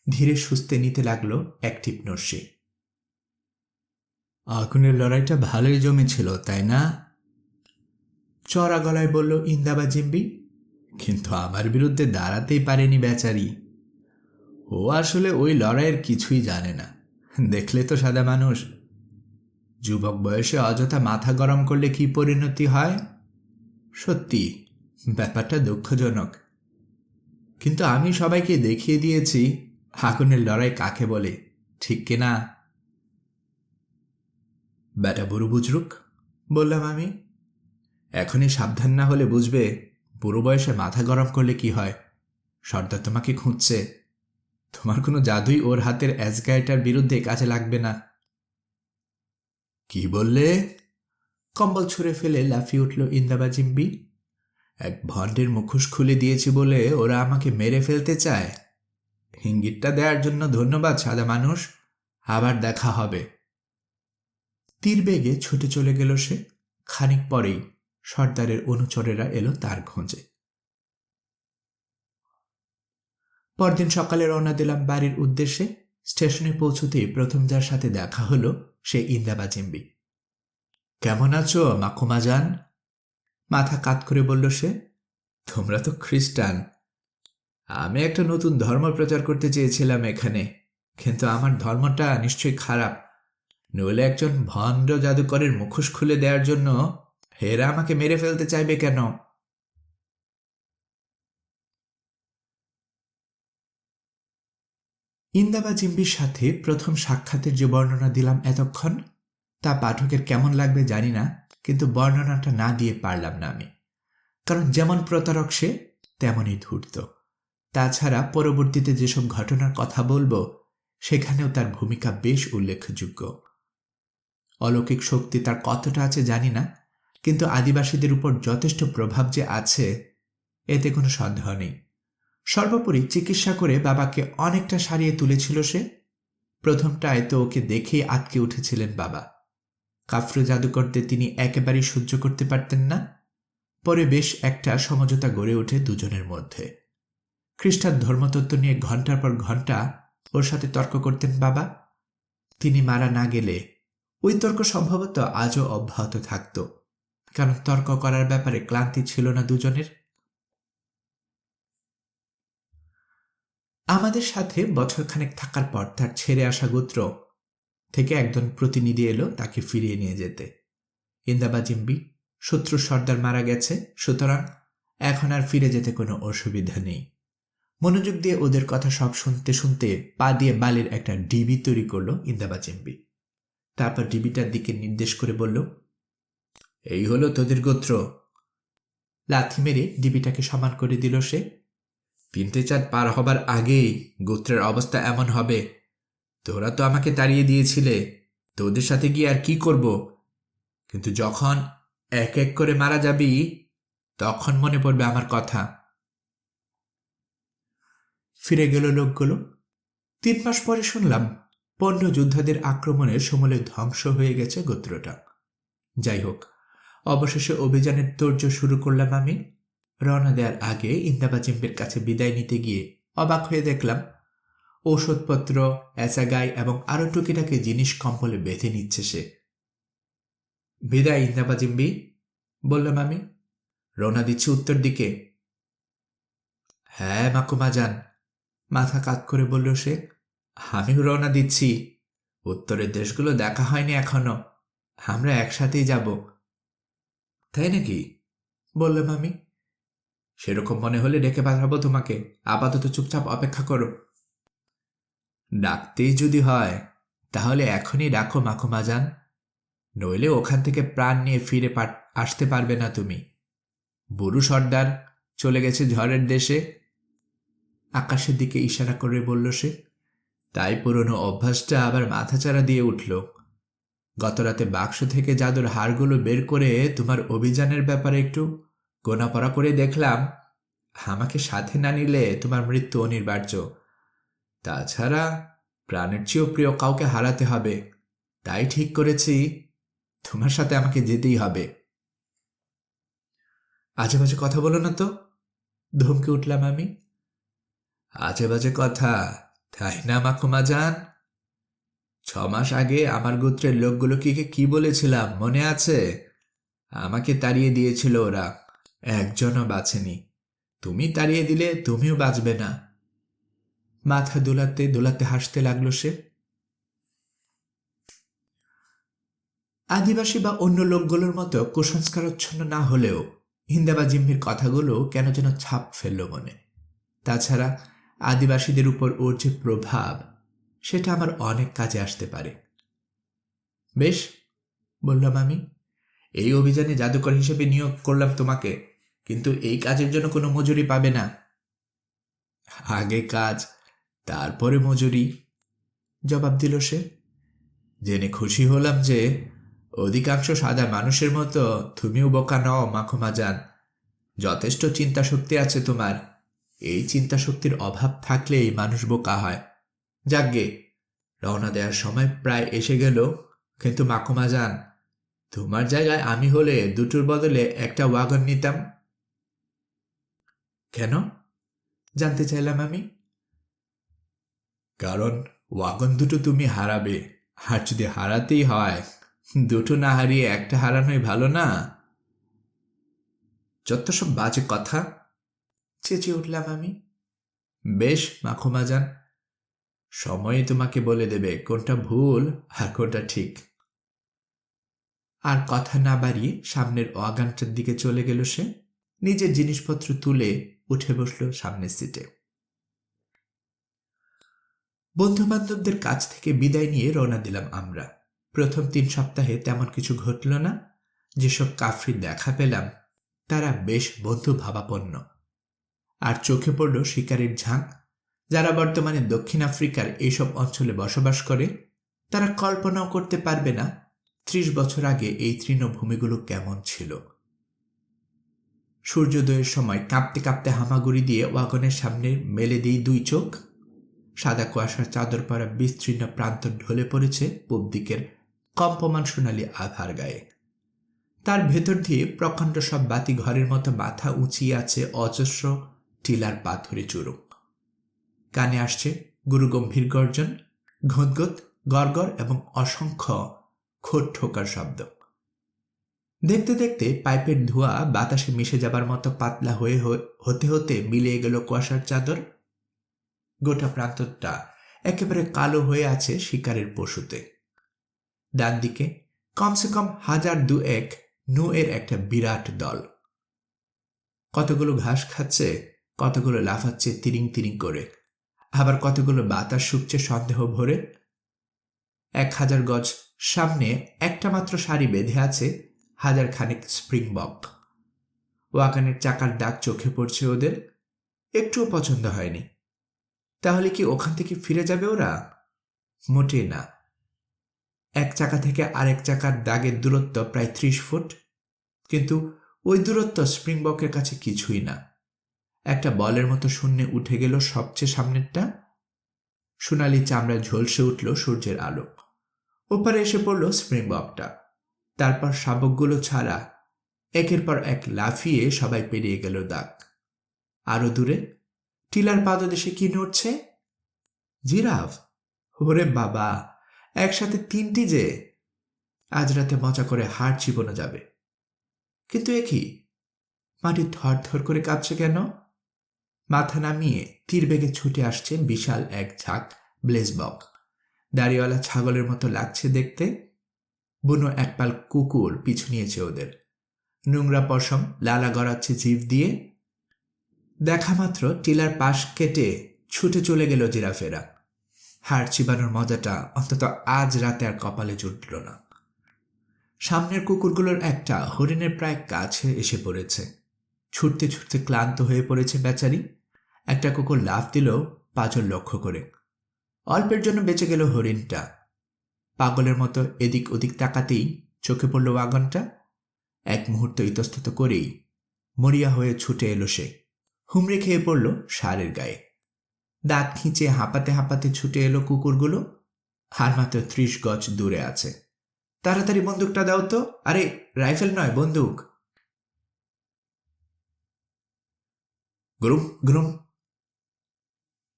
ধীরে সুস্থে নিতে লাগলো এক টিপ নস্যি। আগুনের লড়াইটা ভালোই জমেছিল, তাই না? চড়া গলায় বলল ইন্দাবা জিম্বি। কিন্তু আমার বিরুদ্ধে দাঁড়াতেই পারেনি বেচারি। ও আসলে ওই লড়াইয়ের কিছুই জানে না। দেখলে তো সাদা মানুষ, যুবক বয়সে অযথা মাথা গরম করলে কি পরিণতি হয়। সত্যি ব্যাপারটা দুঃখজনক। কিন্তু আমি সবাইকে দেখিয়ে দিয়েছি আগুনের লড়াই কাকে বলে, ঠিক কিনা? ব্যাটা বুড়ো বুজরুক, বললাম আমি। এখনই সাবধান না হলে বুঝবে বুড়ো বয়সে মাথা গরম করলে কি হয়। সর্দার তোমাকে খুঁজছে। তোমার কোনো জাদুই ওর হাতের অ্যাসগাইটার বিরুদ্ধে কাজে লাগবে না। কি বললে? কম্বল ছুঁড়ে ফেলে লাফিয়ে উঠল ইন্দাবা জিম্বি। এক ভণ্ডের মুখোশ খুলে দিয়েছি বলে ওরা আমাকে মেরে ফেলতে চায়। ইঙ্গিতটা দেওয়ার জন্য ধন্যবাদ সাদা মানুষ, আবার দেখা হবে। তীর বেগে ছুটে চলে গেল সে। খানিক পরেই সর্দারের অনুচরেরা এলো তার খোঁজে। পরদিন সকালে রওনা দিলাম বাড়ির উদ্দেশ্যে। স্টেশনে পৌঁছতেই প্রথম যার সাথে দেখা হলো সে ইন্দাবা জিম্বি। কেমন আছো মাকুমাজান? মাথা কাত করে বলল সে। তোমরা তো খ্রিস্টান। আমি একটা নতুন ধর্ম প্রচার করতে চেয়েছিলাম এখানে, কিন্তু আমার ধর্মটা নিশ্চয়ই খারাপ, নইলে একজন ভণ্ড জাদুকরের মুখোশ খুলে দেওয়ার জন্য এরা আমাকে মেরে ফেলতে চাইবে কেন? ইন্দাবা জিম্বির সাথে প্রথম সাক্ষাতের যে বর্ণনা দিলাম এতক্ষণ, তা পাঠকের কেমন লাগবে জানি না, কিন্তু বর্ণনাটা না দিয়ে পারলাম না আমি। কারণ যেমন প্রতারক সে, তেমনই ধূর্ত। তাছাড়া পরবর্তীতে যেসব ঘটনার কথা বলবো সেখানেও তার ভূমিকা বেশ উল্লেখযোগ্য। অলৌকিক শক্তি তার কতটা আছে জানি না, কিন্তু আদিবাসীদের উপর যথেষ্ট প্রভাব যে আছে এতে কোনো সন্দেহ নেই। সর্বোপরি চিকিৎসা করে বাবাকে অনেকটা সারিয়ে তুলেছিল সে। প্রথমটায় তো ওকে দেখেই আটকে উঠেছিলেন বাবা। কাফরু জাদুকরদের তিনি একেবারেই সহ্য করতে পারতেন না। পরে বেশ একটা সমঝোতা গড়ে ওঠে দুজনের মধ্যে। খ্রিস্টান ধর্মতত্ত্ব নিয়ে ঘন্টার পর ঘন্টা ওর সাথে তর্ক করতেন বাবা। তিনি মারা না গেলে ওই তর্ক সম্ভবত আজও অব্যাহত থাকত, কারণ তর্ক করার ব্যাপারে ক্লান্তি ছিল না দুজনের। আমাদের সাথে বছরখানেক থাকার পর তার ছেড়ে আসা গোত্র থেকে একজন প্রতিনিধি এলো তাকে ফিরিয়ে নিয়ে যেতে। ইন্দাবা জিম্বি, শত্রু সর্দার মারা গেছে, সুতরাং এখন আর ফিরে যেতে কোনো অসুবিধা নেই। মনোযোগ দিয়ে ওদের কথা সব শুনতে শুনতে পা দিয়ে বালির একটা ডিবি তৈরি করলো ইন্দাবা জিম্বি। তারপর ডিবিটার দিকে নির্দেশ করে বলল, এই হলো তোদের গোত্র। লাথি মেরে ডিবিটাকে সমান করে দিল সে। 3টে চাঁদ পার হবার আগেই গোত্রের অবস্থা এমন হবে। তোরা তো আমাকে তাড়িয়ে দিয়েছিলে, তোদের সাথে গিয়ে আর কি করব? কিন্তু যখন এক এক করে মারা যাবি তখন মনে পড়বে আমার কথা। ফিরে গেল লোকগুলো। 3 মাস পরে শুনলাম পণ্য যোদ্ধাদের আক্রমণের সমূলে ধ্বংস হয়ে গেছে গোত্রটা। যাই হোক, অবশেষে অভিযানের তোড়জোড় শুরু করলাম আমি। রওনা দেওয়ার আগে ইন্দাবা জিম্বির কাছে বিদায় নিতে গিয়ে অবাক হয়ে দেখলাম ঔষধপত্র, অ্যাসাগাই এবং আরো টুকিটাকি জিনিস কম্বলে বেঁধে নিচ্ছে সে। বিদায় ইন্দাবা জিম্বি, বললাম আমি। রওনা দিচ্ছি উত্তর দিকে। হ্যাঁ মাকুমা যান, মাথা কাত করে বলল সে। আমিও রওনা দিচ্ছি। উত্তরের দেশগুলো দেখা হয়নি এখনো, আমরা একসাথেই যাব। তাই নাকি? বললাম আমি। সেরকম মনে হলে ডেকে পাঠাবো তোমাকে, আপাতত চুপচাপ অপেক্ষা করো। ডাকতেই যদি হয় তাহলে এখনই ডাকো মাখুমা যান, নইলে ওখান থেকে প্রাণ নিয়ে ফিরে আসতে পারবে না তুমি। বুড়ো সর্দার চলে গেছে ঝড়ের দেশে। আকাশের দিকে ইশারা করে বলল সে। তাই পুরনো অভ্যাসটা আবার মাথাচাড়া দিয়ে উঠল। গতরাতে বাক্স থেকে জাদুর হাড়গুলো বের করে তোমার অভিযানের ব্যাপারে একটু গোনাপড়া করে দেখলাম। আমাকে সাথে না নিলে তোমার মৃত্যু অনিবার্য। তাছাড়া প্রাণের চেয়েও প্রিয় কাউকে হারাতে হবে, তাই ঠিক করেছি তোমার সাথে আমাকে যেতেই হবে। আজে বাজে কথা বলো না তো, ধমকে উঠলাম আমি। আজে বাজে কথা, তাই না মাখুমা যান? 6 মাস আগে আমার গোত্রের লোকগুলোকে কি বলেছিলাম মনে আছে? আমাকে তাড়িয়ে দিয়েছিল ওরা, একজনও বাঁচেনি। তুমি তাড়িয়ে দিলে তুমিও বাঁচবে না। মাথা দোলাতে দোলাতে হাসতে লাগলো সে। আদিবাসী বা অন্য লোকগুলোর মতো কুসংস্কারচ্ছন্ন না হলেও হিন্দা বা জিম্মির কথাগুলো কেন যেন ছাপ ফেলল মনে। তাছাড়া আদিবাসীদের উপর ওর যে প্রভাব, সেটা আমার অনেক কাজে আসতে পারে। বেশ, বললাম আমি, এই অভিযানে জাদুকর হিসেবে নিয়োগ করলাম তোমাকে, কিন্তু এই কাজের জন্য কোনো মজুরি পাবে না। আগে কাজ, তারপরে মজুরি, জবাব দিল সে। জেনে খুশি হলাম যে অধিকাংশ সাদা মানুষের মতো তুমিও বোকা নও মাখুমা যান। যথেষ্ট চিন্তা শক্তি আছে তোমার। এই চিন্তা শক্তির অভাব থাকলেই মানুষ বোকা হয়। যাকগে, রওনা দেওয়ার সময় প্রায় এসে গেল, কিন্তু মাখুমা যান, তোমার জায়গায় আমি হলে দুটোর বদলে একটা ওয়াগন নিতাম। কেন? জানতে চাইলাম আমি। কারণ ওয়াগন দুটো তুমি হারাবে, আর যদি হারাতেই হয় দুটো না হারিয়ে একটা হারানোই ভালো না? যত সব বাজে কথা, চেঁচিয়ে উঠলাম আমি। বেশ মাখুমা যান, সময়ই তোমাকে বলে দেবে কোনটা ভুল আর কোনটা ঠিক। আর কথা না বাড়িয়ে সামনের ওয়াগনটার দিকে চলে গেল সে। নিজের জিনিসপত্র তুলে উঠে বসল সামনের সিটে। বন্ধু বান্ধবদের কাছ থেকে বিদায় নিয়ে রওনা দিলাম আমরা। প্রথম 3 সপ্তাহে তেমন কিছু ঘটল না। যেসব কাফরি দেখা পেলাম তারা বেশ বন্ধু ভাবাপন্ন। আর চোখে পড়ল শিকারীর ঝাঁক। যারা বর্তমানে দক্ষিণ আফ্রিকার এইসব অঞ্চলে বসবাস করে তারা কল্পনাও করতে পারবে না 30 বছর আগে এই তৃণভূমিগুলো কেমন ছিল। সূর্যোদয়ের সময় কাঁপতে কাঁপতে হামাগুড়ি দিয়ে ওয়াগনের সামনে মেলে দিই 2 চোখ। সাদা কুয়াশার চাদর পরা বিস্তীর্ণ প্রান্তর ঢলে পড়েছে পূব দিকের কম্পমান সোনালি আধার গায়ে। তার ভেতর দিয়ে প্রকাণ্ড সব বাতি ঘরের মতো মাথা উঁচিয়ে আছে অজস্র টিলার পাথরে চুরুক। কানে আসছে গুরুগম্ভীর গর্জন, ঘোঁতঘোঁত, গড়গড় এবং অসংখ্য খোট ঠোকার শব্দ। দেখতে দেখতে পাইপের ধোঁয়া বাতাসে মিশে যাবার মতো পাতলা হতে হতে মিলিয়ে গেল কুয়াশার চাদর। গোটা প্রান্তরটা একেবারে কালো হয়ে আছে শিকারের পশুতে। ডান দিকে কমসে কম 1000-2 নূয়ের একটা বিরাট দল। কতগুলো ঘাস খাচ্ছে, কতগুলো লাফাচ্ছে তিরিং তিরিং করে, আবার কতগুলো বাতাস শুকছে সন্দেহ ভরে। 1000 গজ সামনে একটা মাত্র সারি বেঁধে আছে 1000 খানেক স্প্রিংবক। ওয়াগনের চাকার দাগ চোখে পড়ছে ওদের। একটুও পছন্দ হয়নি। তাহলে কি ওখান থেকে ফিরে যাবে ওরা? মোটেই না। এক চাকা থেকে আরেক চাকার দাগের দূরত্ব প্রায় 30 ফুট, কিন্তু ওই দূরত্ব স্প্রিংবকের কাছে কিছুই না। একটা বলের মতো শূন্যে উঠে গেল সবচেয়ে সামনেরটা। সোনালি চামড়া ঝলসে উঠল সূর্যের আলো। ওপারে এসে পড়ল স্প্রিংবকটা। তারপর শাবকগুলো ছাড়া একের পর এক লাফিয়ে সবাই পেরিয়ে গেল দাগ। আরো দূরে টিলার পাদদেশে কি নড়ছে? জিরাফ! ওরে বাবা, একসাথে 3টি যে! আজ রাতে মজা করে হাড় চিবোনো যাবে। কিন্তু কি, মাটি ধর ধর করে কাঁপছে কেন? মাথা নামিয়ে তীর বেগে ছুটে আসছে বিশাল এক ঝাঁক ব্লেজবক। দাড়িওয়ালা ছাগলের মতো লাগছে দেখতে। বুনো এক পাল কুকুর পিছু নিয়েছে ওদের। নোংরা পশম লালা গড়াচ্ছে জিভ দিয়ে। দেখা মাত্র টিলার পাশ কেটে ছুটে চলে গেল জিরাফেরা। হাড় চিবানোর মজাটা অন্তত আজ রাতে আর কপালে জুটল না। সামনের কুকুরগুলোর একটা হরিণের প্রায় কাছে এসে পড়েছে। ছুটতে ছুটতে ক্লান্ত হয়ে পড়েছে বেচারি। একটা কুকুর লাফ দিল পাঁজর লক্ষ্য করে। অল্পের জন্য বেঁচে গেল হরিণটা। পাগলের মতো এদিক ওদিক তাকাতেই চোখে পড়ল ওয়াগনটা। এক মুহূর্ত ইতস্তত করেই মরিয়া হয়ে ছুটে এলো সে। হুমড়ে খেয়ে পড়ল ষাঁড়ের গায়ে। দাঁত খিঁচে হাঁপাতে হাঁপাতে ছুটে এলো কুকুরগুলো। আর মাত্র 30 গজ দূরে আছে। তাড়াতাড়ি বন্দুকটা দাও তো। আরে রাইফেল নয়, বন্দুক। Groom groom.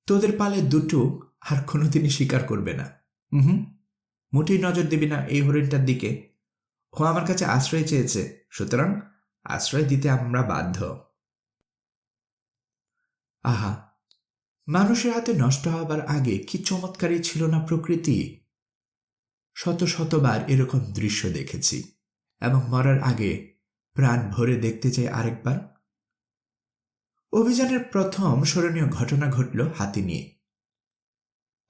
তোদের পালে দুটো আর কোনোদিনই স্বীকার করবে না। মুঠেই নজর দিবি না এই হরিণটার দিকে। ও আমার কাছে আশ্রয় চেয়েছে, সুতরাং আশ্রয় দিতে আমরা বাধ্য। আহা, মানুষের হাতে নষ্ট হবার আগে কি চমৎকারই ছিল না প্রকৃতি। শত শতবার এরকম দৃশ্য দেখেছি এবং মরার আগে প্রাণ ভরে দেখতে চাই আরেকবার। অভিযানের প্রথম স্মরণীয় ঘটনা ঘটল হাতি নিয়ে।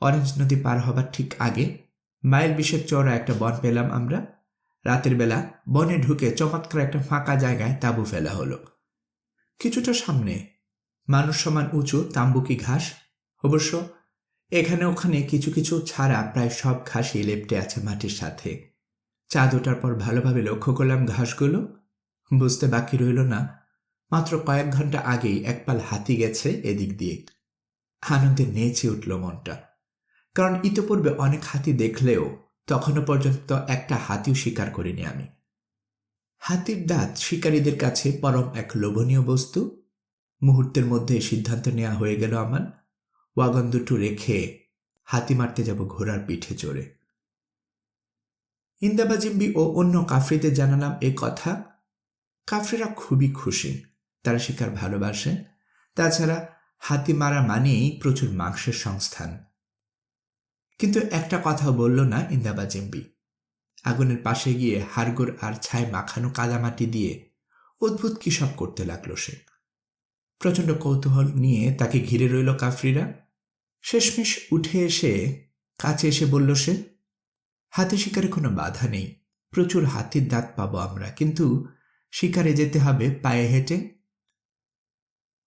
অরেঞ্জ নদী পার হবার ঠিক আগে মাইল 20 চওড়া একটা বন পেলাম আমরা। রাতের বেলা বনে ঢুকে চমৎকার একটা ফাঁকা জায়গায় তাঁবু ফেলা হলো। কিছুটা সামনে মানুষ সমান উঁচু তাম্বুকি ঘাস। অবশ্য এখানে ওখানে কিছু কিছু ছাড়া প্রায় সব ঘাসই লেপ্টে আছে মাটির সাথে। চাঁদ ওঠার পর ভালোভাবে লক্ষ্য করলাম ঘাসগুলো। বুঝতে বাকি রইল না মাত্র কয়েক ঘন্টা আগেই এক পাল হাতি গেছে এদিক দিয়ে। আনন্দে নেচে উঠল মনটা, কারণ ইতোপূর্বে অনেক হাতি দেখলেও তখনও পর্যন্ত একটা হাতিও শিকার করিনি আমি। হাতির দাঁত শিকারীদের কাছে পরম এক লোভনীয় বস্তু। মুহূর্তের মধ্যে সিদ্ধান্ত নেওয়া হয়ে গেল আমার। ওয়াগন দুটো রেখে হাতি মারতে যাব ঘোড়ার পিঠে চড়ে। ইন্দাবাজিম্বি ও অন্য কাফরিদের জানালাম এ কথা। কাফরিরা খুবই খুশি, তারা শিকার ভালোবাসে। তাছাড়া হাতি মারা মানেই প্রচুর মাংসের সংস্থান। কিন্তু একটা কথা বলল না ইন্দাবাজিম্বি। আগুনের পাশে গিয়ে হাড়গোড় আর ছায় মাখানো কাদামাটি দিয়ে অদ্ভুত কি সব করতে লাগলো সে। প্রচণ্ড কৌতূহল নিয়ে তাকে ঘিরে রইল কাফরিরা। শেষমেশ উঠে এসে কাছে এসে বলল সে, হাতি শিকারে কোনো বাধা নেই, প্রচুর হাতির দাঁত পাবো আমরা, কিন্তু শিকারে যেতে হবে পায়ে হেঁটে।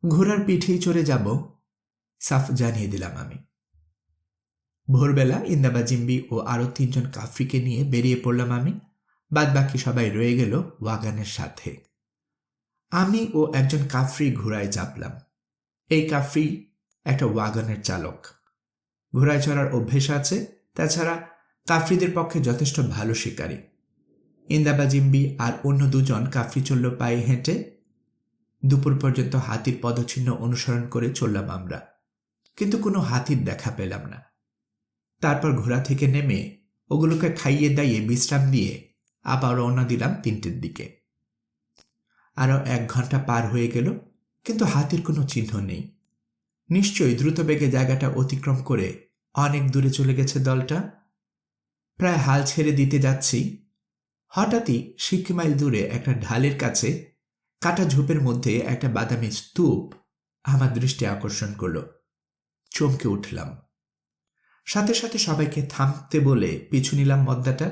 ঘোড়ার পিঠেই চড়ে যাব, সাফ জানিয়ে দিলাম আমি। ভোরবেলা ইন্দাবাজিম্বি ও আরো 3 জন কাফরিকে নিয়ে বেরিয়ে পড়লাম আমি। বাদ বাকি সবাই রয়ে গেল ওয়াগানের সাথে। আমি ও একজন কাফরি ঘোড়ায় চাপলাম। এই কাফরি একটা ওয়াগনের চালক। ঘোড়ায় চড়ার অভ্যেস আছে। তাছাড়া কাফরিদের পক্ষে যথেষ্ট ভালো শিকারী। ইন্দাবাজিম্বি আর অন্য 2 জন কাফরি চলল পায়ে হেঁটে। দুপুর পর্যন্ত হাতির পদচিহ্ন অনুসরণ করে চললাম আমরা, কিন্তু কোনো হাতির দেখা পেলাম না। তারপর ঘোড়া থেকে নেমে ওগুলোকে খাইয়ে দাইয়ে বিশ্রাম দিয়ে আবার রওনা দিলাম 3টের দিকে। আরও 1 ঘন্টা পার হয়ে গেল, কিন্তু হাতির কোনো চিহ্ন নেই। নিশ্চয়ই দ্রুত বেগে জায়গাটা অতিক্রম করে অনেক দূরে চলে গেছে দলটা। প্রায় হাল ছেড়ে দিতে যাচ্ছি, হঠাৎই 6 মাইল দূরে একটা ঢালের কাছে কাটা ঝোপের মধ্যে একটা বাদামি স্তূপ আমার দৃষ্টি আকর্ষণ করল। চমকে উঠলাম। সাথে সাথে সবাইকে থামতে বলে পিছু নিলাম মদ্দাটা।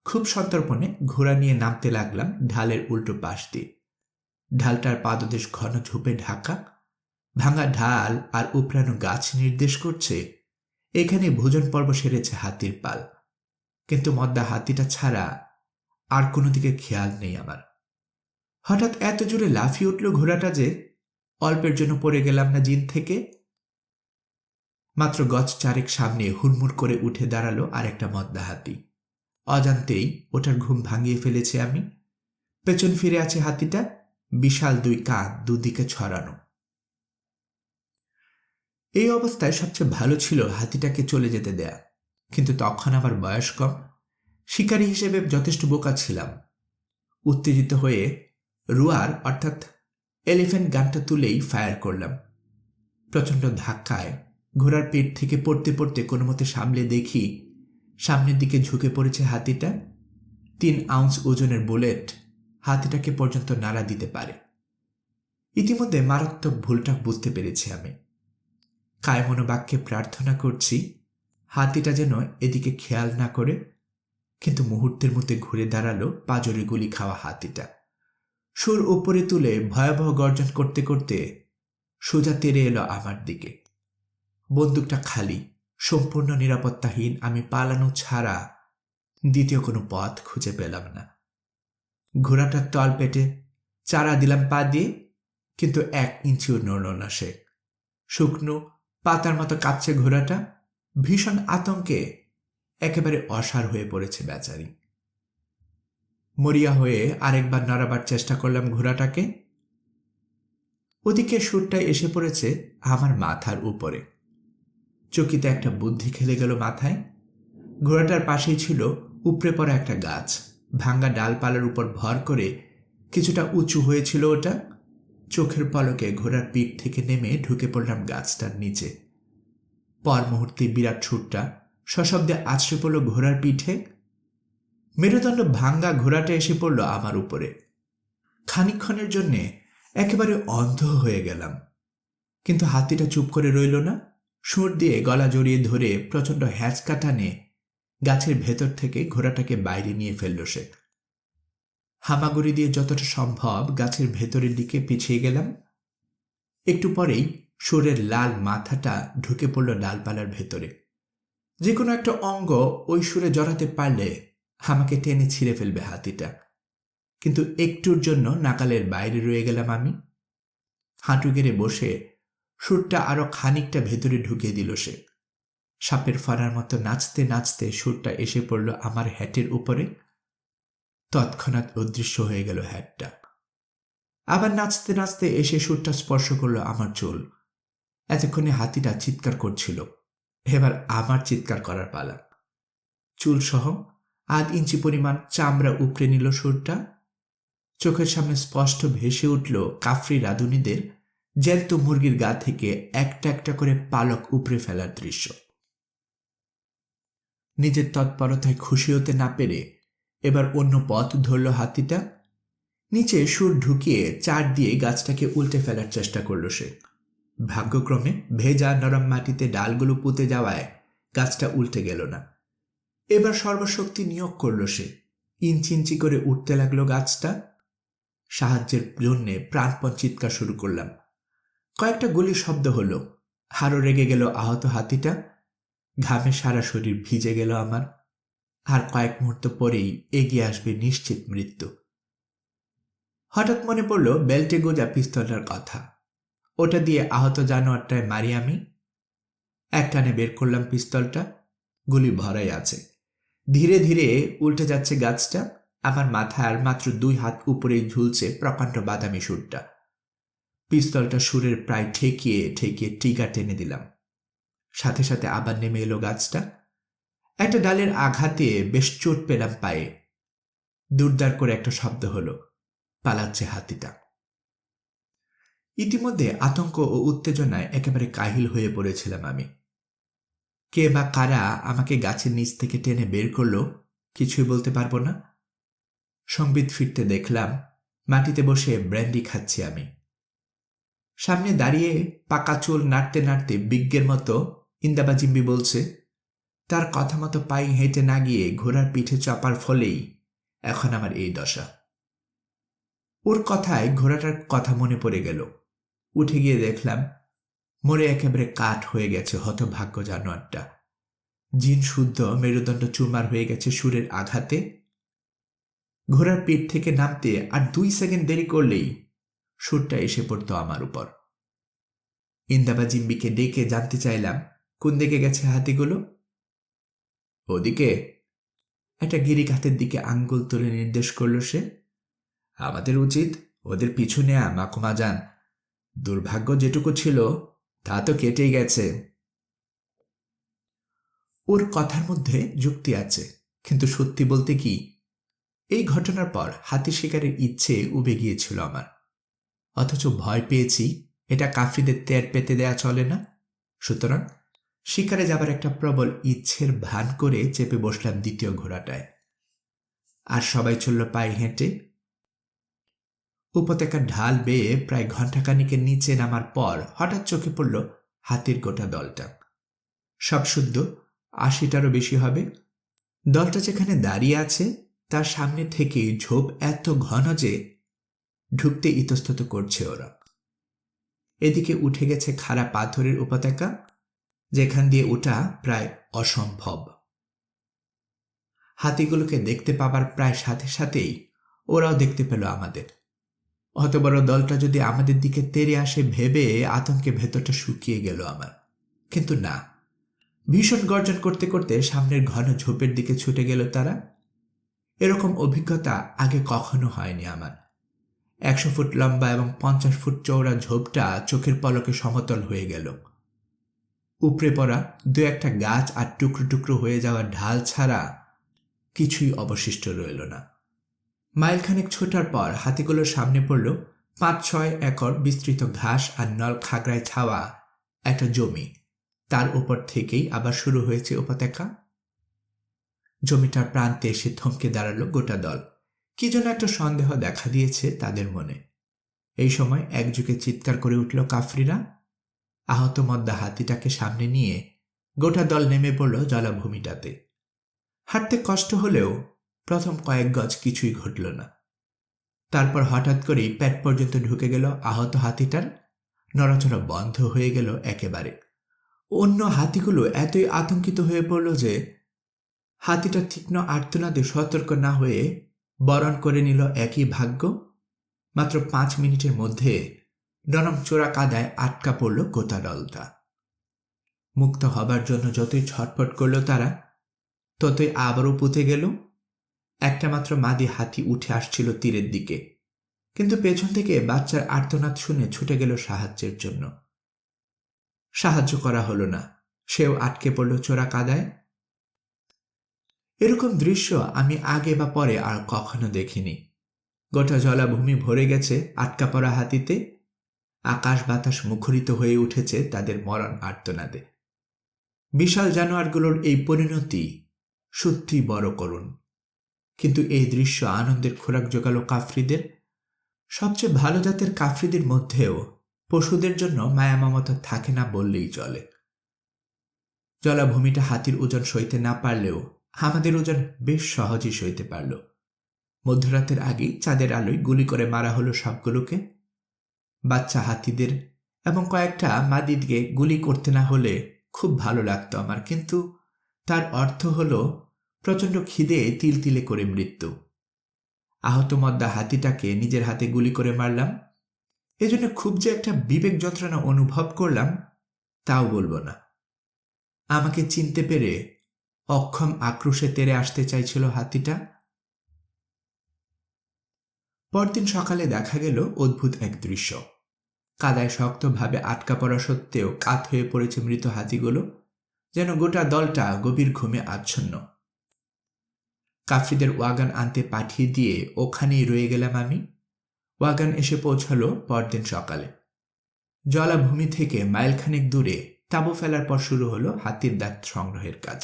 খুব সন্তর্পণে ঘোড়া নিয়ে নামতে লাগলাম ঢালের উল্টো পাশ দিয়ে। ঢালটার পাদদেশ ঘন ঝোপে ঢাকা। ভাঙা ঢাল আর উপড়ানো গাছ নির্দেশ করছে এখানে ভোজন পর্ব সেরেছে হাতির পাল। কিন্তু মদ্দা হাতিটা ছাড়া আর কোনো দিকে খেয়াল নেই আমার। হঠাৎ এত জোরে লাফিয়ে উঠল ঘোড়াটা যে অল্পের জন্য পড়ে গেলাম না জিন থেকে। মাত্র গজ 4 সামনে হুড়মুড় করে উঠে দাঁড়ালো আরেকটা মদ্দা হাতি। অজান্তেই ওটার ঘুম ভাঙিয়ে ফেলেছে আমি। পেছন ফিরে আছে হাতিটা, বিশাল 2 কান দুদিকে ছড়ানো। এই অবস্থায় সবচেয়ে ভালো ছিল হাতিটাকে চলে যেতে দেয়া, কিন্তু তখন আমার বয়স কম। শিকারী হিসেবে যথেষ্ট বোকা ছিলাম। উত্তেজিত হয়ে রুয়ার অর্থাৎ এলিফ্যান্ট গানটা তুলেই ফায়ার করলাম। প্রচণ্ড ধাক্কায় ঘোড়ার পেট থেকে পড়তে পড়তে কোনো মতে সামলে দেখি সামনের দিকে ঝুঁকে পড়েছে হাতিটা। 3 আউন্স ওজনের বুলেট হাতিটাকে পর্যন্ত নাড়া দিতে পারে। ইতিমধ্যে মারাত্মক ভুলটা বুঝতে পেরেছি আমি। কায়মনোবাক্যে প্রার্থনা করছি হাতিটা যেন এদিকে খেয়াল না করে, কিন্তু মুহূর্তের মধ্যে ঘুরে দাঁড়ালো পাজরে গুলি খাওয়া হাতিটা। সুর উপরে তুলে ভয়াবহ গর্জন করতে করতে সোজা তেড়ে এলো আমার দিকে। বন্দুকটা খালি, সম্পূর্ণ নিরাপত্তাহীন। আমি পালানো ছাড়া দ্বিতীয় কোনো পথ খুঁজে পেলাম না। ঘোড়াটার তল পেটে চারা দিলাম পা দিয়ে, কিন্তু 1 ইঞ্চিও নড়ল না সে। শুকনো পাতার মতো কাঁপছে ঘোড়াটা। ভীষণ আতঙ্কে একেবারে অসাড় হয়ে পড়েছে বেচারি। মরিয়া হয়ে আরেকবার নড়াবার চেষ্টা করলাম ঘোড়াটাকে। ওদিকে সুরটা এসে পড়েছে আমার মাথার উপরে। চকিতে একটা বুদ্ধি খেলে গেল মাথায়। ঘোড়াটার পাশেই ছিল উপড়ে পড়া একটা গাছ। ভাঙ্গা ডালপালার উপর ভর করে কিছুটা উঁচু হয়েছিল ওটা। চোখের পলকে ঘোড়ার পিঠ থেকে নেমে ঢুকে পড়লাম গাছটার নিচে। পর মুহূর্তে বিরাট সুরটা সশব্দে আছড়ে পড়ল ঘোড়ার পিঠে। মেরুদণ্ড ভাঙ্গা ঘোড়াটা এসে পড়ল আমার উপরে। খানিকক্ষণের জন্যে একেবারে অন্ধ হয়ে গেলাম, কিন্তু হাতিটা চুপ করে রইল না। সুর দিয়ে গলা জড়িয়ে ধরে প্রচণ্ড হ্যাঁচকা টানে গাছের ভেতর থেকে ঘোড়াটাকে বাইরে নিয়ে ফেলল সে। হামাগুড়ি দিয়ে যতটা সম্ভব গাছের ভেতরের দিকে পিছিয়ে গেলাম। একটু পরেই সুরের লাল মাথাটা ঢুকে পড়ল ডালপালার ভেতরে। যে কোনো একটা অঙ্গ ওই সুরে জড়াতে পারলে আমাকে টেনে ছিঁড়ে ফেলবে হাতিটা, কিন্তু একটুর জন্য নাকালের বাইরে রয়ে গেলাম আমি। হাঁটু গেড়ে বসে সুরটা আরো খানিকটা ভেতরে ঢুকিয়ে দিল সে। সাপের ফাড়ার মতো নাচতে নাচতে সুরটা এসে পড়ল আমার হ্যাটের উপরে। তৎক্ষণাৎ অদৃশ্য হয়ে গেল হ্যাটটা। আবার নাচতে নাচতে এসে সুরটা স্পর্শ করল আমার চুল। এতক্ষণে হাতিটা চিৎকার করছিল, এবার আমার চিৎকার করার পালা। চুল সহ 1/2 ইঞ্চি পরিমাণ চামড়া উপড়ে নিল সুরটা। চোখের সামনে স্পষ্ট ভেসে উঠল কাফরি রাঁধুনিদের জ্যান্ত মুরগির গা থেকে একটা একটা করে পালক উপড়ে ফেলার দৃশ্য। নিজের তৎপরতায় খুশি হতে না পেরে এবার অন্য পথ ধরল হাতিটা। নিচে সুর ঢুকিয়ে চার দিয়ে গাছটাকে উল্টে ফেলার চেষ্টা করল সে। ভাগ্যক্রমে ভেজা নরম মাটিতে ডালগুলো পুঁতে যাওয়ায় গাছটা উল্টে গেল না। এবার সর্বশক্তি নিয়োগ করল সে। ইঞ্চি ইঞ্চি করে উঠতে লাগলো গাছটা। সাহায্যের জন্যে প্রাণপণ চিৎকার শুরু করলাম। কয়েকটা গুলির শব্দ হলো। আরো রেগে গেল আহত হাতিটা। ঘামে সারা শরীর ভিজে গেল আমার। আর কয়েক মুহূর্ত পরেই এগিয়ে আসবে নিশ্চিত মৃত্যু। হঠাৎ মনে পড়ল বেল্টে গোজা পিস্তলটার কথা। ওটা দিয়ে আহত জানোয়ারটায় মারি আমি। একটানে বের করলাম পিস্তলটা। গুলি ভরাই আছে। ধীরে ধীরে উল্টে যাচ্ছে গাছটা। আমার মাথার মাত্র 2 হাত উপরেই ঝুলছে প্রকাণ্ড বাদামি সুরটা। পিস্তলটা সুরের প্রায় ঠেকিয়ে ঠেকিয়ে ট্রিগার টেনে দিলাম। সাথে সাথে আবার নেমে এলো গাছটা। একটা ডালের আঘাতে বেশ চোট পেলাম পায়ে। দুর্দার করে একটা শব্দ হলো। পালাচ্ছে হাতিটা। ইতিমধ্যে আতঙ্ক ও উত্তেজনায় একেবারে কাহিল হয়ে পড়েছিলাম আমি। কে বা কারা আমাকে গাছের নিচ থেকে টেনে বের করলো কিছুই বলতে পারবো না। সংবিত ফিরতে দেখলাম মাটিতে বসে ব্র্যান্ডি খাচ্ছি আমি। সামনে দাঁড়িয়ে পাকা চুল নাড়তে নাড়তে বিজ্ঞের মতো ইন্দাবাজিম্বি বলছে, তার কথা মতো পায়ে হেঁটে না গিয়ে ঘোড়ার পিঠে চাপার ফলেই এখন আমার এই দশা। ওর কথায় ঘোড়াটার কথা মনে পড়ে গেল। উঠে গিয়ে দেখলাম মরে একেবারে কাঠ হয়ে গেছে হতভাগ্য জানোয়ারটা। জিন শুদ্ধ মেরুদণ্ড চুরমার হয়ে গেছে সুরের আঘাতে। ঘোড়ার পিঠ থেকে নামতে আর 2 সেকেন্ড দেরি করলেই সুরটা এসে পড়তো আমার উপর। ইন্দাবাজিম্বিকে ডেকে জানতে চাইলাম কোন দিকে গেছে হাতিগুলো। ওদিকে। একটা গিরিখাতের দিকে আঙ্গুল তুলে নির্দেশ করল সে। আমাদের উচিত ওদের পিছু নেয়া মাকুমা যান। দুর্ভাগ্য যেটুকু ছিল তা তো কেটেই গেছে। ওর কথার মধ্যে যুক্তি আছে, কিন্তু সত্যি বলতে কি, এই ঘটনার পর হাতি শিকারের ইচ্ছে উবে গিয়েছিল আমার। অথচ ভয় পেয়েছি এটা কাফিরদের টের পেতে দেয়া চলে না। সুতরাং শিকারে যাবার একটা প্রবল ইচ্ছের ভান করে চেপে বসলাম দ্বিতীয় ঘোড়াটায়। আর সবাই চলল পায়ে হেঁটে। উপত্যকার ঢাল বেয়ে প্রায় ঘণ্টাখানিকের নিচে নামার পর হঠাৎ চোখে পড়ল হাতির গোটা দলটা। সব শুদ্ধ ৮০টারও বেশি হবে। দলটা যেখানে দাঁড়িয়ে আছে তার সামনে থেকে ঝোপ এত ঘন যে ঢুকতে ইতস্তত করছে ওরা। এদিকে উঠে গেছে খাড়া পাথরের উপত্যকা, যেখান দিয়ে ওঠা প্রায় অসম্ভব। হাতিগুলোকে দেখতে পাবার প্রায় সাথে সাথেই ওরাও দেখতে পেল আমাদের। অত বড় দলটা যদি আমাদের দিকে তেড়ে আসে ভেবে আতঙ্কে ভেতরটা শুকিয়ে গেল আমার। কিন্তু না, ভীষণ গর্জন করতে করতে সামনের ঘন ঝোপের দিকে ছুটে গেল তারা। এরকম অভিজ্ঞতা আগে কখনো হয়নি আমার। ১০০ ফুট লম্বা এবং ৫০ ফুট চওড়া ঝোপটা চোখের পলকে সমতল হয়ে গেল। উপড়ে পড়া দু একটা গাছ আর টুকরো টুকরো হয়ে যাওয়া ঢাল ছাড়া কিছুই অবশিষ্ট রইল না। মাইলখানেক ছোটার পর হাতিগুলোর সামনে পড়ল ৫-৬ একর বিস্তৃত ঘাস আর নল খাগড়ায় ছাওয়া একটা জমি। তার উপর থেকেই আবার শুরু হয়েছে উপত্যকা। জমিটার প্রান্তে এসে থমকে দাঁড়ালো গোটা দল। কি যেন একটা সন্দেহ দেখা দিয়েছে তাদের মনে। এই সময় একযোগে চিৎকার করে উঠল কাফরিরা। আহত মদ্দা হাতিটাকে সামনে নিয়ে গোটা দল নেমে পড়ল জলাভূমিটাতে। হাঁটতে কষ্ট হলেও প্রথম কয়েক গজ কিছুই ঘটল না। তারপর হঠাৎ করেই পেট পর্যন্ত ঢুকে গেল আহত হাতিটার। নড়াচড়া বন্ধ হয়ে গেল একেবারে। অন্য হাতিগুলো এতই আতঙ্কিত হয়ে পড়ল যে হাতিটা তীক্ষ্ণ আর্তনাদে সতর্ক না হয়ে বরণ করে নিল একই ভাগ্য। মাত্র ৫ মিনিটের মধ্যে নরম চোরা কাদায় আটকা পড়ল গোটা দলটা। মুক্ত হবার জন্য যতই ছটফট করল তারা, ততই আবারও পুঁতে গেল। একটা মাত্র মাদি হাতি উঠে আসছিল তীরের দিকে, কিন্তু পেছন থেকে বাচ্চার আর্তনাদ শুনে ছুটে গেল সাহায্যের জন্য। সাহায্য করা হলো না, সেও আটকে পড়ল চোরা কাদায়। এরকম দৃশ্য আমি আগে বা পরে আর কখনো দেখিনি। গোটা জলাভূমি ভরে গেছে আটকা পড়া হাতিতে। আকাশ বাতাস মুখরিত হয়ে উঠেছে তাদের মরণ আর্তনাদে। বিশাল জানোয়ারগুলোর এই পরিণতি সত্যি বড় করুণ। কিন্তু এই দৃশ্য আনন্দের খোরাক জোগাল কাফরিদের। সবচেয়ে ভালো জাতের কাফরিদের মধ্যেও পশুদের জন্য মায়া মমতা থাকে না বললেই চলে। জলাভূমিটা হাতির ওজন সইতে না পারলেও আমাদের ওজন বেশ সহজেই সইতে পারল। মধ্যরাতের আগেই চাঁদের আলোয় গুলি করে মারা হলো সবগুলোকে। বাচ্চা হাতিদের এবং কয়েকটা মাদিদিকে গুলি করতে না হলে খুব ভালো লাগতো আমার, কিন্তু তার অর্থ হলো প্রচণ্ড খিদে তিলতিলে করে মৃত্যু। আহত মদ্দা হাতিটাকে নিজের হাতে গুলি করে মারলাম। এজন্য খুব যে একটা বিবেক যন্ত্রণা অনুভব করলাম তাও বলবো না। আমাকে চিনতে পেরে অক্ষম আক্রোশে তেড়ে আসতে চাইছিল হাতিটা। পরদিন সকালে দেখা গেল অদ্ভুত এক দৃশ্য। কাদায় শক্তভাবে আটকা পড়া সত্ত্বেও কাত হয়ে পড়েছে মৃত হাতিগুলো, যেন গোটা দলটা গভীর ঘুমে আচ্ছন্ন। কাফরিদের ওয়াগান আনতে পাঠিয়ে দিয়ে ওখানেই রয়ে গেলাম আমি। ওয়াগান এসে পৌঁছালো পরদিন সকালে। জলাভূমি থেকে মাইলখানেক দূরে তাঁবু ফেলার পর শুরু হলো হাতির দাঁত সংগ্রহের কাজ।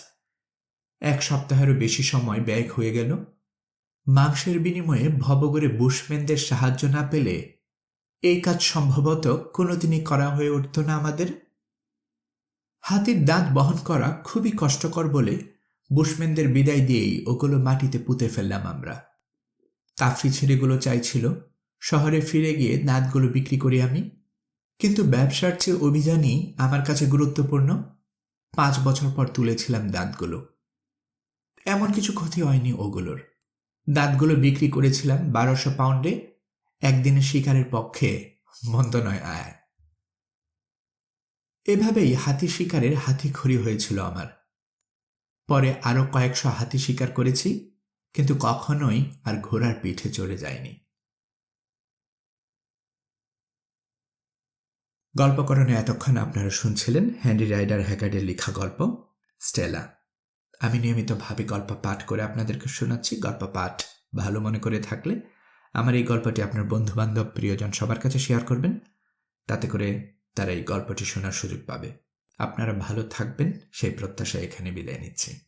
১ সপ্তাহেরও বেশি সময় ব্যয় হয়ে গেল। মাংসের বিনিময়ে ভবঘুরে বুশম্যানদের সাহায্য না পেলে এই কাজ সম্ভবত কোনোদিনই করা হয়ে উঠত না আমাদের। হাতির দাঁত বহন করা খুবই কষ্টকর বলে বুশম্যানদের বিদায় দিয়েই ওগুলো মাটিতে পুঁতে ফেললাম আমরা। কাফরি ছেলেগুলো চাইছিল শহরে ফিরে গিয়ে দাঁতগুলো বিক্রি করি আমি, কিন্তু ব্যবসার চেয়ে অভিযানই আমার কাছে গুরুত্বপূর্ণ। ৫ বছর পর তুলেছিলাম দাঁতগুলো। এমন কিছু ক্ষতি হয়নি ওগুলোর। দাঁতগুলো বিক্রি করেছিলাম ১২০০ পাউন্ডে। একদিনের শিকারের পক্ষে মন্দ নয় আয়। এভাবেই হাতি শিকারের হাতিখড়ি হয়েছিল আমার। পরে আরো কয়েকশো হাতি শিকার করেছি, কিন্তু কখনোই আর ঘোড়ার পিঠে চড়ে যায়নি। গল্পকরণে এতক্ষণ আপনারা শুনছিলেন হেনরি রাইডার হ্যাগার্ডের লেখা গল্প স্টেলা। আমি নিয়মিতভাবে গল্প পাঠ করে আপনাদেরকে শোনাচ্ছি। গল্প পাঠ ভালো মনে করে থাকলে আমার এই গল্পটি আপনার বন্ধুবান্ধব প্রিয়জন সবার কাছে শেয়ার করবেন, তাতে করে তারা এই গল্পটি শোনার সুযোগ পাবে। আপনারা ভালো থাকবেন সেই প্রত্যাশা এখানে বিদায় নিচ্ছি।